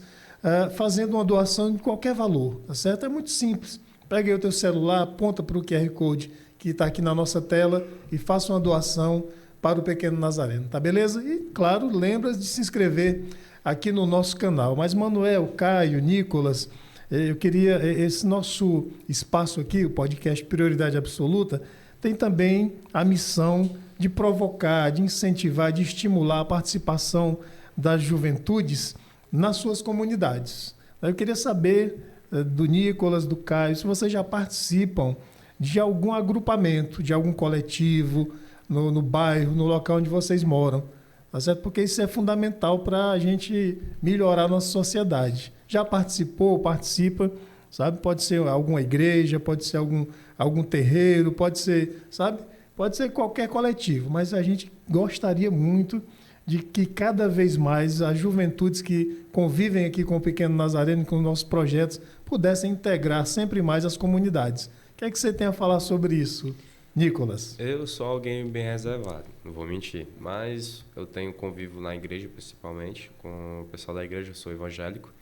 [SPEAKER 1] fazendo uma doação de qualquer valor, tá certo? É muito simples. Pega aí o teu celular, aponta para o QR Code que está aqui na nossa tela e faça uma doação para o Pequeno Nazareno, tá beleza? E, claro, lembra de se inscrever aqui no nosso canal. Mas, Manuel, Caio, Nicolas, eu queria... Esse nosso espaço aqui, o podcast Prioridade Absoluta, tem também a missão de provocar, de incentivar, de estimular a participação das juventudes nas suas comunidades. Eu queria saber do Nicolas, do Caio, se vocês já participam de algum agrupamento, de algum coletivo, no bairro, no local onde vocês moram, tá certo? Porque isso é fundamental para a gente melhorar a nossa sociedade. Já participou, participa, sabe? Pode ser alguma igreja, pode ser algum terreiro, pode ser, sabe? Pode ser qualquer coletivo, mas a gente gostaria muito de que cada vez mais as juventudes que convivem aqui com o Pequeno Nazareno, com os nossos projetos, pudessem integrar sempre mais as comunidades. O que é que você tem a falar sobre isso, Nicolas?
[SPEAKER 3] Eu sou alguém bem reservado, não vou mentir, mas eu tenho convívio na igreja, principalmente, com o pessoal da igreja, eu sou evangélico,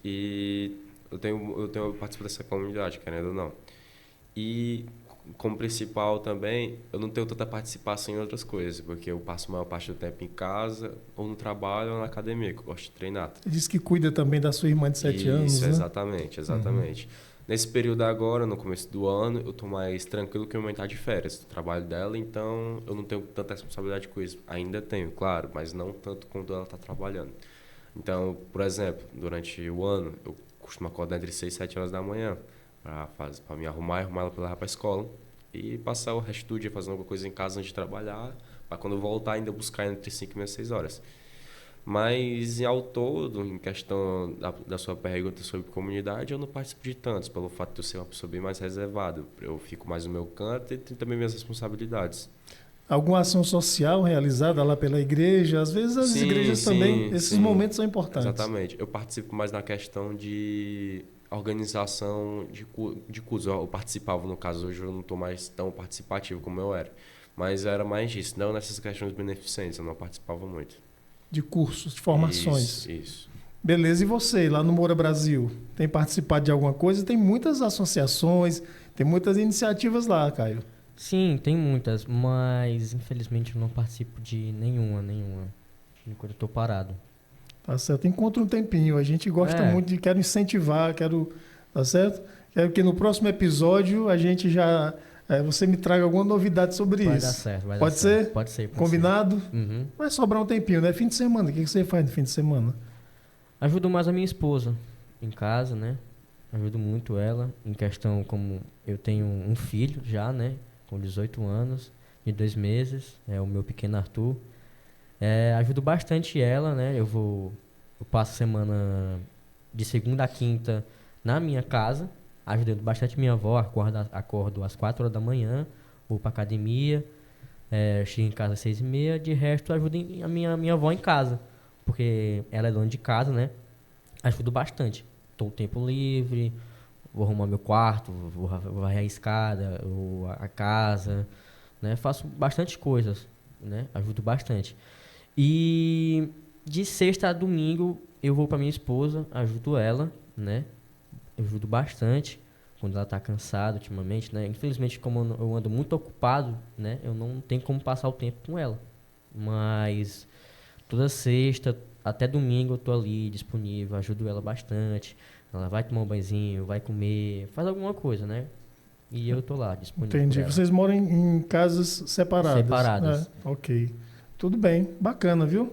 [SPEAKER 3] e eu participo dessa comunidade, querendo ou não. E como principal também, eu não tenho tanta participação em outras coisas, porque eu passo a maior parte do tempo em casa, ou no trabalho, ou na academia, que eu gosto de treinar.
[SPEAKER 1] Você disse que cuida também da sua irmã de 7 anos, né?
[SPEAKER 3] Exatamente. Uhum. Nesse período agora, no começo do ano, eu estou mais tranquilo que minha mãe está de férias do trabalho dela, então eu não tenho tanta responsabilidade com isso. Ainda tenho, claro, mas não tanto quando ela está trabalhando. Então, por exemplo, durante o ano, eu costumo acordar entre 6 e 7 horas da manhã, para me arrumar e arrumar ela para levar para a escola e passar o resto do dia fazendo alguma coisa em casa antes de trabalhar, para quando eu voltar ainda buscar entre 5 e 6 horas. Mas, ao todo, em questão da sua pergunta sobre comunidade, eu não participo de tantos, pelo fato de eu ser uma pessoa bem mais reservada. Eu fico mais no meu canto e tenho também minhas responsabilidades. Alguma ação social realizada lá pela igreja? Às vezes as igrejas também, esses momentos são importantes. Exatamente. Eu participo mais na questão de organização de cursos. Eu participava, no caso, hoje eu não estou mais tão participativo como eu era. Mas era mais disso, não nessas questões beneficentes, eu não participava muito. De cursos, de formações. Isso. Beleza, e você, lá no Moura Brasil, tem participado de alguma coisa? Tem muitas associações, tem muitas iniciativas lá, Caio.
[SPEAKER 4] Sim, tem muitas, mas infelizmente eu não participo de nenhuma. Enquanto eu tô parado.
[SPEAKER 1] Tá certo? Encontra um tempinho. A gente gosta muito de... Quero incentivar, quero... Tá certo? Quero que no próximo episódio a gente já... você me traga alguma novidade sobre
[SPEAKER 4] Vai
[SPEAKER 1] isso.
[SPEAKER 4] dar certo, vai
[SPEAKER 1] Pode
[SPEAKER 4] dar
[SPEAKER 1] ser?
[SPEAKER 4] certo. Pode ser.
[SPEAKER 1] Combinado?
[SPEAKER 4] Uhum.
[SPEAKER 1] Vai sobrar um tempinho, né? Fim de semana. O que você faz no fim de semana?
[SPEAKER 4] Ajudo mais a minha esposa em casa, né? Ajudo muito ela em questão como eu tenho um filho já, né? Com 18 anos e 2 meses, é o meu pequeno Arthur. Ajudo bastante ela, né? Eu passo a semana de segunda a quinta na minha casa, ajudando bastante minha avó. Acordo às 4 horas da manhã, vou pra academia, chego em casa às 6h30. De resto, ajudo a minha avó em casa, porque ela é dona de casa, né? Ajudo bastante. Tô o tempo livre, vou arrumar meu quarto, vou varrer a escada, a casa, né? Faço bastante coisas, né? Ajudo bastante. E de sexta a domingo eu vou pra minha esposa, ajudo ela, né? Eu ajudo bastante quando ela tá cansada ultimamente, né? Infelizmente, como eu ando muito ocupado, né? Eu não tenho como passar o tempo com ela. Mas toda sexta até domingo eu tô ali disponível, ajudo ela bastante. Ela vai tomar um banhozinho, vai comer, faz alguma coisa, né? E eu tô lá disponível.
[SPEAKER 1] Entendi. Vocês moram em casas separadas?
[SPEAKER 4] Separadas.
[SPEAKER 1] Né? Ok. Tudo bem. Bacana, viu?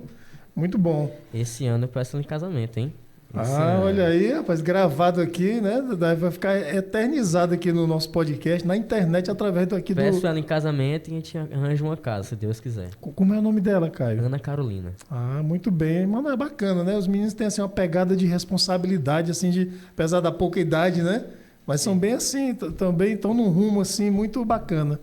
[SPEAKER 1] Muito bom.
[SPEAKER 4] Esse ano eu peço ela em casamento, hein?
[SPEAKER 1] Olha aí, rapaz, gravado aqui, né? Vai ficar eternizado aqui no nosso podcast, na internet, através aqui do...
[SPEAKER 4] Peço ela em casamento e a gente arranja uma casa, se Deus quiser.
[SPEAKER 1] Como é o nome dela, Caio?
[SPEAKER 4] Ana Carolina.
[SPEAKER 1] Muito bem. Mano, é bacana, né? Os meninos têm, assim, uma pegada de responsabilidade, assim, apesar da pouca idade, né? Mas são bem assim, também estão num rumo, assim, muito bacana.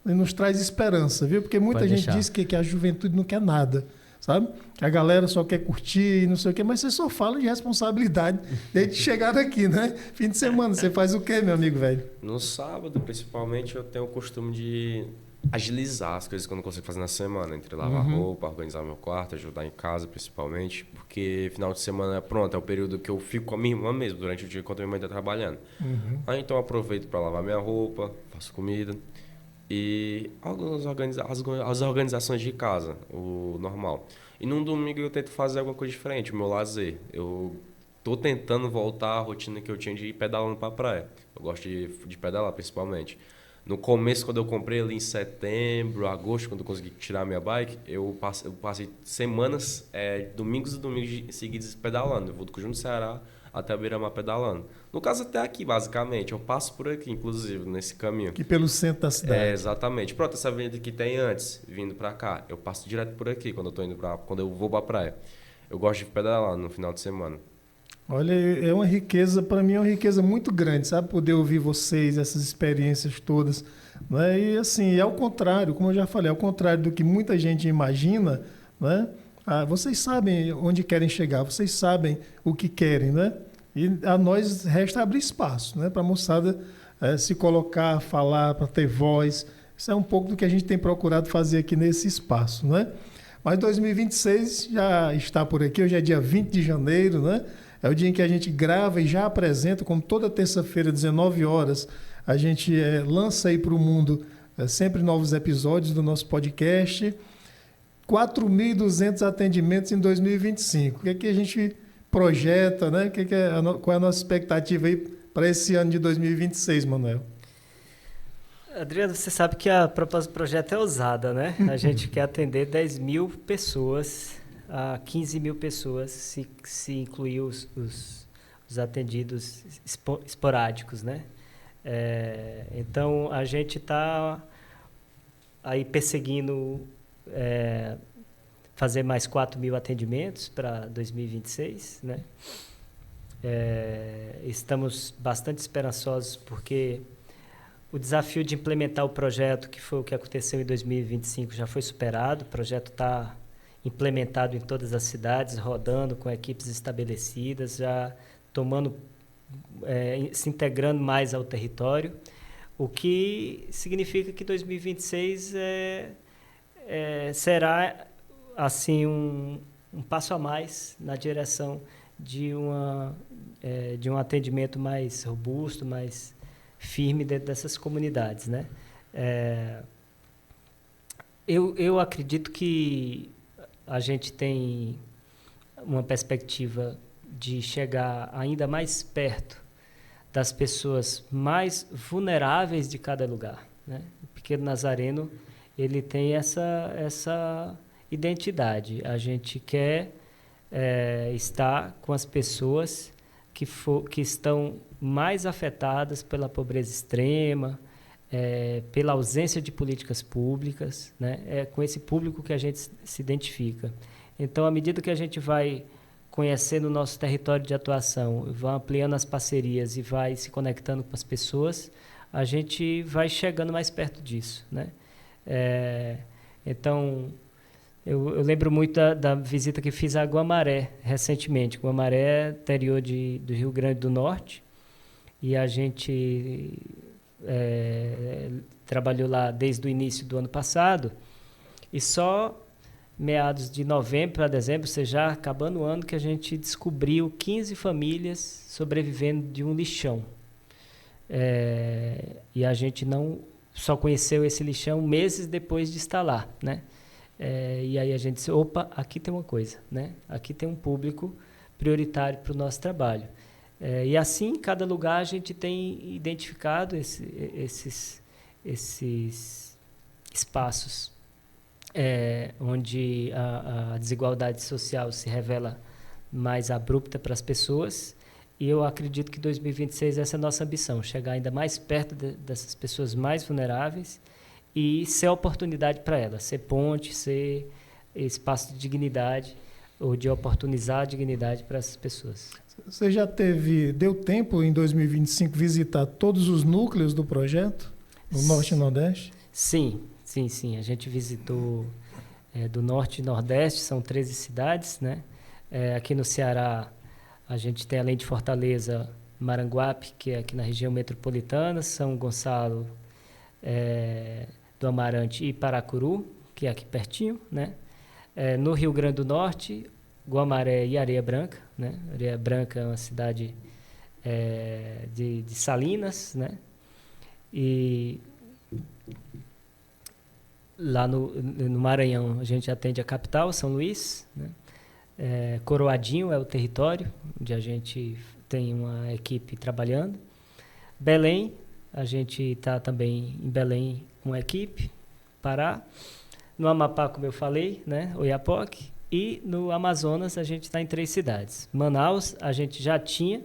[SPEAKER 1] E nos traz esperança, viu? Porque muita gente diz que a juventude não quer nada, sabe? Que a galera só quer curtir e não sei o quê, mas você só fala de responsabilidade desde chegar aqui, né? Fim de semana, você faz o quê, meu amigo velho?
[SPEAKER 3] No sábado, principalmente, eu tenho o costume de agilizar as coisas que eu não consigo fazer na semana. Entre lavar roupa, organizar meu quarto, ajudar em casa, principalmente. Porque final de semana, pronto, é o período que eu fico com a minha irmã mesmo, durante o dia, enquanto a minha mãe está trabalhando. Aí, então, eu aproveito para lavar minha roupa, faço comida. E as organizações de casa, o normal. E num domingo eu tento fazer alguma coisa diferente, o meu lazer. Eu tô tentando voltar à rotina que eu tinha de ir pedalando pra praia. Eu gosto de pedalar, principalmente. No começo, quando eu comprei ali em setembro, agosto, quando eu consegui tirar a minha bike, eu passei semanas, domingos e domingos seguidos pedalando. Eu vou do Conjunto do Ceará até a Beira-Mar pedalando. No caso, até aqui, basicamente. Eu passo por aqui, inclusive, nesse caminho.
[SPEAKER 1] Aqui pelo centro da cidade.
[SPEAKER 3] Exatamente. Pronto, essa avenida que tem antes, vindo pra cá. Eu passo direto por aqui quando eu vou pra praia. Eu gosto de pedalar no final de semana.
[SPEAKER 1] Olha, é uma riqueza, para mim é uma riqueza muito grande, sabe? Poder ouvir vocês, essas experiências todas. Né? E assim, é ao contrário, como eu já falei, é ao contrário do que muita gente imagina, né? Vocês sabem onde querem chegar, vocês sabem o que querem, né? E a nós resta abrir espaço, né? Para a moçada se colocar, falar, para ter voz. Isso é um pouco do que a gente tem procurado fazer aqui nesse espaço, né? Mas 2026 já está por aqui, hoje é dia 20 de janeiro, né? É o dia em que a gente grava e já apresenta, como toda terça-feira, 19 horas, a gente lança aí para o mundo sempre novos episódios do nosso podcast. 4.200 atendimentos em 2025. O que é que a gente projeta, né? Qual é a nossa expectativa aí para esse ano de 2026, Manuel?
[SPEAKER 2] Adriano, você sabe que a proposta do projeto é ousada, né? A gente quer atender 10 mil pessoas a 15 mil pessoas, se incluir os atendidos esporádicos, né? Então, a gente está aí perseguindo fazer mais 4 mil atendimentos para 2026, né? Estamos bastante esperançosos porque o desafio de implementar o projeto, que foi o que aconteceu em 2025, já foi superado. O projeto está implementado em todas as cidades, rodando com equipes estabelecidas, já tomando, se integrando mais ao território, o que significa que 2026 será assim um passo a mais na direção de um atendimento mais robusto, mais firme dentro dessas comunidades, né? Eu acredito que a gente tem uma perspectiva de chegar ainda mais perto das pessoas mais vulneráveis de cada lugar, né? O Pequeno Nazareno, ele tem essa identidade. A gente quer estar com as pessoas que estão mais afetadas pela pobreza extrema, pela ausência de políticas públicas, né? É com esse público que a gente se identifica. Então, à medida que a gente vai conhecendo o nosso território de atuação, vai ampliando as parcerias e vai se conectando com as pessoas, a gente vai chegando mais perto disso, né? Então, eu lembro muito da visita que fiz a Guamaré recentemente. Guamaré, interior do Rio Grande do Norte, e a gente trabalhou lá desde o início do ano passado, e só meados de novembro para dezembro, ou seja, já acabando o ano, que a gente descobriu 15 famílias sobrevivendo de um lixão. E a gente não só conheceu esse lixão meses depois de estar lá, né? E aí a gente disse, opa, aqui tem uma coisa, né? Aqui tem um público prioritário para o nosso trabalho. E assim, em cada lugar a gente tem identificado esses espaços onde a desigualdade social se revela mais abrupta para as pessoas. E eu acredito que 2026 essa é a nossa ambição, chegar ainda mais perto dessas pessoas mais vulneráveis e ser oportunidade para elas, ser ponte, ser espaço de dignidade ou de oportunizar a dignidade para essas pessoas.
[SPEAKER 1] Você já deu tempo em 2025 visitar todos os núcleos do projeto, no Norte e Nordeste?
[SPEAKER 2] Sim. A gente visitou do Norte e Nordeste, são 13 cidades, né? Aqui no Ceará, a gente tem, além de Fortaleza, Maranguape, que é aqui na região metropolitana, São Gonçalo do Amarante e Paracuru, que é aqui pertinho, né? No Rio Grande do Norte, Guamaré e Areia Branca, né? Areia Branca é uma cidade de Salinas, né? E lá no Maranhão a gente atende a capital, São Luís, né? Coroadinho é o território onde a gente tem uma equipe trabalhando. Belém, a gente está também em Belém com uma equipe. Pará. No Amapá, como eu falei, né? Oiapoque. E no Amazonas a gente está em 3 cidades. Manaus, a gente já tinha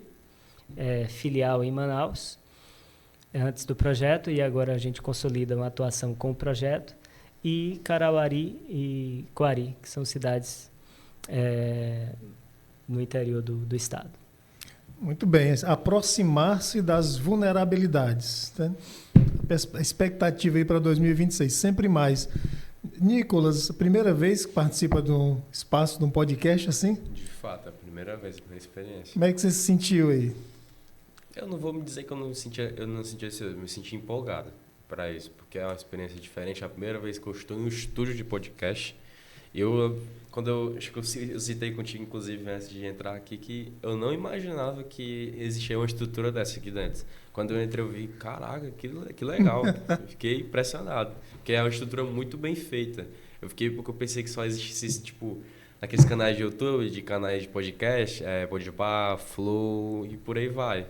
[SPEAKER 2] filial em Manaus antes do projeto, e agora a gente consolida uma atuação com o projeto. E Carauari e Coari, que são cidades no interior do estado.
[SPEAKER 1] Muito bem. Aproximar-se das vulnerabilidades, né? A expectativa aí para 2026, sempre mais. Nicolas, a primeira vez que participa de um espaço, de um podcast assim?
[SPEAKER 3] De fato, é a primeira vez, a primeira experiência.
[SPEAKER 1] Como é que você se sentiu aí?
[SPEAKER 3] Eu não vou me dizer que eu não me senti empolgado para isso, porque é uma experiência diferente. É a primeira vez que eu estou em um estúdio de podcast. Acho que eu citei contigo, inclusive, antes de entrar aqui, que eu não imaginava que existia uma estrutura dessa aqui dentro. Quando eu entrei, eu vi, caraca, que legal. Eu fiquei impressionado, porque é uma estrutura muito bem feita. Porque eu pensei que só existisse, tipo, naqueles canais de YouTube, de canais de podcast, Podpah, Flow e por aí vai.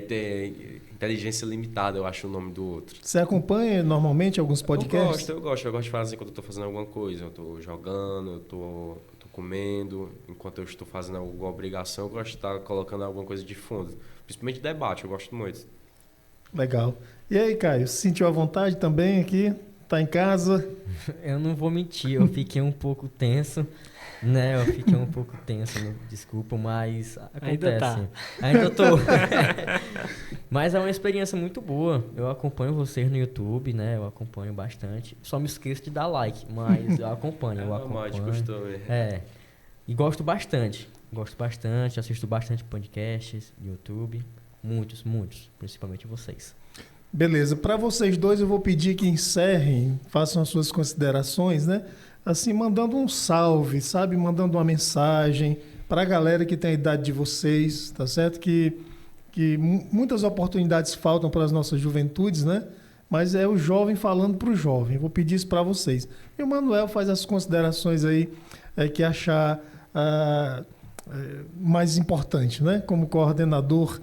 [SPEAKER 3] Tem Inteligência Limitada, eu acho o nome do outro.
[SPEAKER 1] Você acompanha normalmente alguns podcasts?
[SPEAKER 3] Eu gosto de fazer quando eu estou fazendo alguma coisa. Eu estou jogando, eu estou comendo, enquanto eu estou fazendo alguma obrigação, eu gosto de estar colocando alguma coisa de fundo. Principalmente debate, eu gosto muito.
[SPEAKER 1] Legal. E aí, Caio, se sentiu à vontade também aqui? Tá em casa?
[SPEAKER 4] Eu não vou mentir, eu fiquei um pouco tenso, né? Desculpa, mas acontece. Ainda tô. Mas é uma experiência muito boa. Eu acompanho vocês no YouTube, né? Eu acompanho bastante. Só me esqueço de dar like, mas eu acompanho. E gosto bastante. Assisto bastante podcasts no YouTube. Muitos, principalmente vocês.
[SPEAKER 1] Beleza. Para vocês dois, eu vou pedir que encerrem, façam as suas considerações, né? Assim, mandando um salve, sabe? Mandando uma mensagem para a galera que tem a idade de vocês, tá certo? Que muitas oportunidades faltam para as nossas juventudes, né? mas é o jovem falando para o jovem. Vou pedir isso para vocês. E o Manuel faz as considerações aí que achar mais importante, né? Como coordenador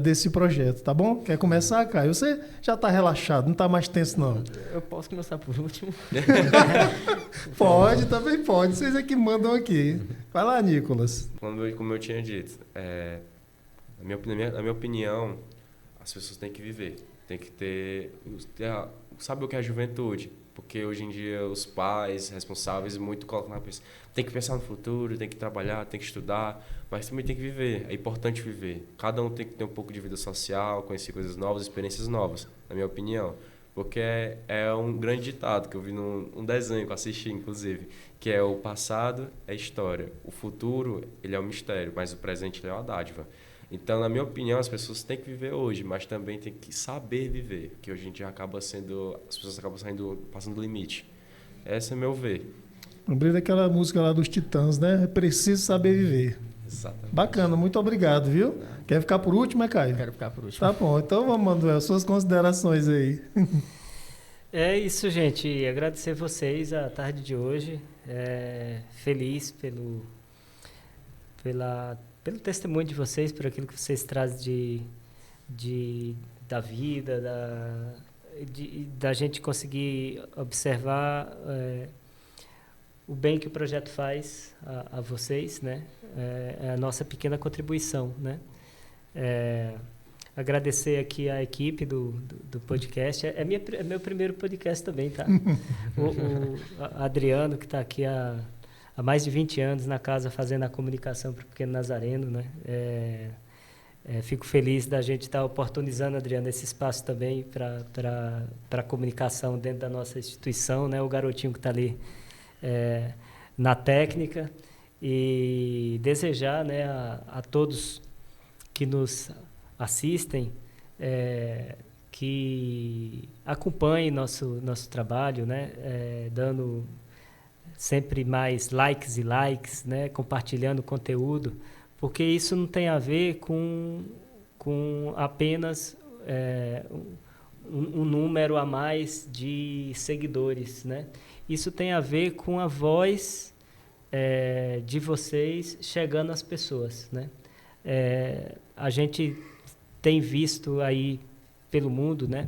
[SPEAKER 1] desse projeto, tá bom? Quer começar, Caio? Você já está relaxado, não está mais tenso, não.
[SPEAKER 4] Eu posso começar por último?
[SPEAKER 1] Pode, também pode. Vocês é que mandam aqui. Vai lá, Nicolas.
[SPEAKER 3] Como eu tinha dito, na minha opinião, as pessoas têm que viver. Tem que sabe o que é a juventude? Porque hoje em dia os pais responsáveis muito colocam na cabeça, tem que pensar no futuro, tem que trabalhar, tem que estudar, mas também tem que viver. É importante viver. Cada um tem que ter um pouco de vida social, conhecer coisas novas, experiências novas, na minha opinião. Porque é um grande ditado que eu vi num desenho que eu assisti, inclusive, que é: o passado é história, o futuro ele é um mistério, mas o presente ele é uma dádiva. Então, na minha opinião, as pessoas têm que viver hoje, mas também têm que saber viver, porque hoje em dia as pessoas acabam passando do limite. Esse é meu ver.
[SPEAKER 1] Lembrei daquela música lá dos Titãs, né? É preciso saber viver.
[SPEAKER 3] Exatamente.
[SPEAKER 1] Bacana, muito obrigado, viu? Quer ficar por último, Caio?
[SPEAKER 4] Quero ficar por último.
[SPEAKER 1] Tá bom, então vamos, Manuel, suas considerações aí.
[SPEAKER 2] É isso, gente. Agradecer vocês a tarde de hoje. Feliz pelo testemunho de vocês, por aquilo que vocês trazem da vida, da gente conseguir observar o bem que o projeto faz a vocês, né? É a nossa pequena contribuição, né? Agradecer aqui a equipe do podcast. É meu primeiro podcast também, tá? o Adriano, que está aqui há mais de 20 anos na casa fazendo a comunicação para o Pequeno Nazareno, né? Fico feliz da gente estar oportunizando, Adriano, esse espaço também para a comunicação dentro da nossa instituição, né? O garotinho que está ali na técnica, e desejar, né, a todos que nos assistem que acompanhem nosso trabalho, né? Dando sempre mais likes, né? Compartilhando conteúdo, porque isso não tem a ver com apenas um número a mais de seguidores, né? Isso tem a ver com a voz de vocês chegando às pessoas, né? A gente tem visto aí pelo mundo, né?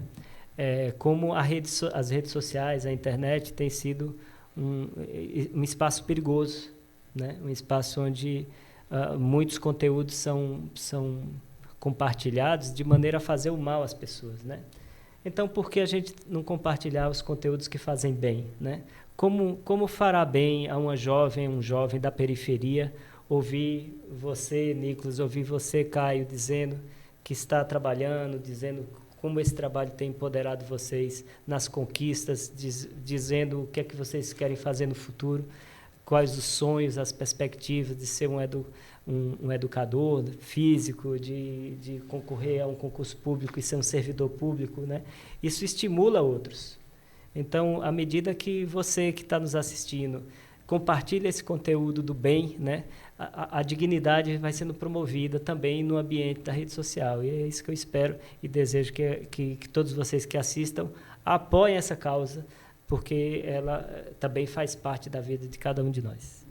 [SPEAKER 2] Como as redes sociais, a internet tem sido um espaço perigoso, né? Um espaço onde muitos conteúdos são compartilhados de maneira a fazer o mal às pessoas, né? Então, por que a gente não compartilhar os conteúdos que fazem bem, né? Como fará bem a um jovem da periferia ouvir você, Nicolas, ouvir você, Caio, dizendo que está trabalhando, dizendo como esse trabalho tem empoderado vocês nas conquistas, dizendo o que é que vocês querem fazer no futuro, quais os sonhos, as perspectivas de ser um educador físico, de concorrer a um concurso público e ser um servidor público, né? Isso estimula outros. Então, à medida que você que está nos assistindo compartilha esse conteúdo do bem, né? A dignidade vai sendo promovida também no ambiente da rede social. E é isso que eu espero e desejo que todos vocês que assistam apoiem essa causa, porque ela também faz parte da vida de cada um de nós.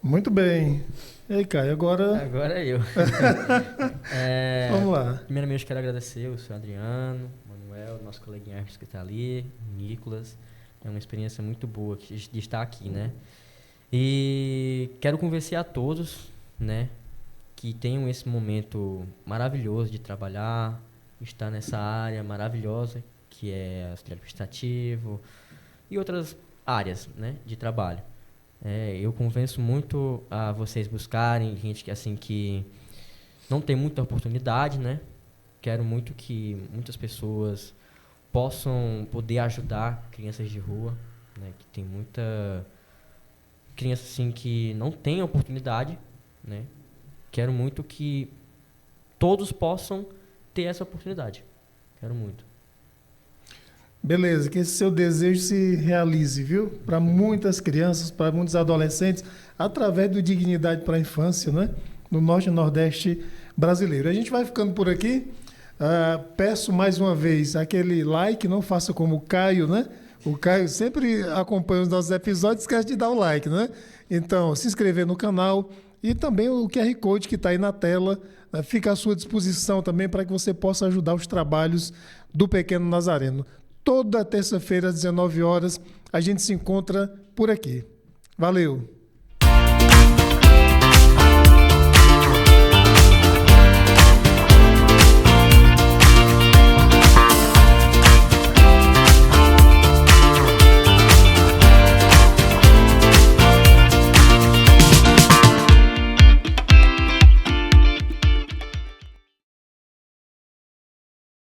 [SPEAKER 1] Muito bem. E aí, Caio, agora
[SPEAKER 4] eu.
[SPEAKER 1] Vamos lá.
[SPEAKER 4] Primeiramente, quero agradecer o senhor Adriano, Manuel, nosso coleguinha Hermes que está ali, Nicolas. É uma experiência muito boa de estar aqui, né? E quero convencer a todos, né, que tenham esse momento maravilhoso de trabalhar, estar nessa área maravilhosa que é auxiliar administrativo e outras áreas, né, de trabalho. Eu convenço muito a vocês buscarem gente que não tem muita oportunidade, né? Quero muito que muitas pessoas possam poder ajudar crianças de rua, né? Que tem muita criança assim que não tem oportunidade, né? Quero muito que todos possam ter essa oportunidade. Quero muito.
[SPEAKER 1] Beleza, que esse seu desejo se realize, viu? Para muitas crianças, para muitos adolescentes, através do Dignidade para a Infância, né? No Norte e Nordeste brasileiro. A gente vai ficando por aqui. Peço mais uma vez aquele like, não faça como o Caio, né? O Caio sempre acompanha os nossos episódios e esquece de dar o like, né? Então, se inscrever no canal e também o QR Code que está aí na tela, né? Fica à sua disposição também para que você possa ajudar os trabalhos do Pequeno Nazareno. Toda terça-feira, às 19 horas, a gente se encontra por aqui. Valeu!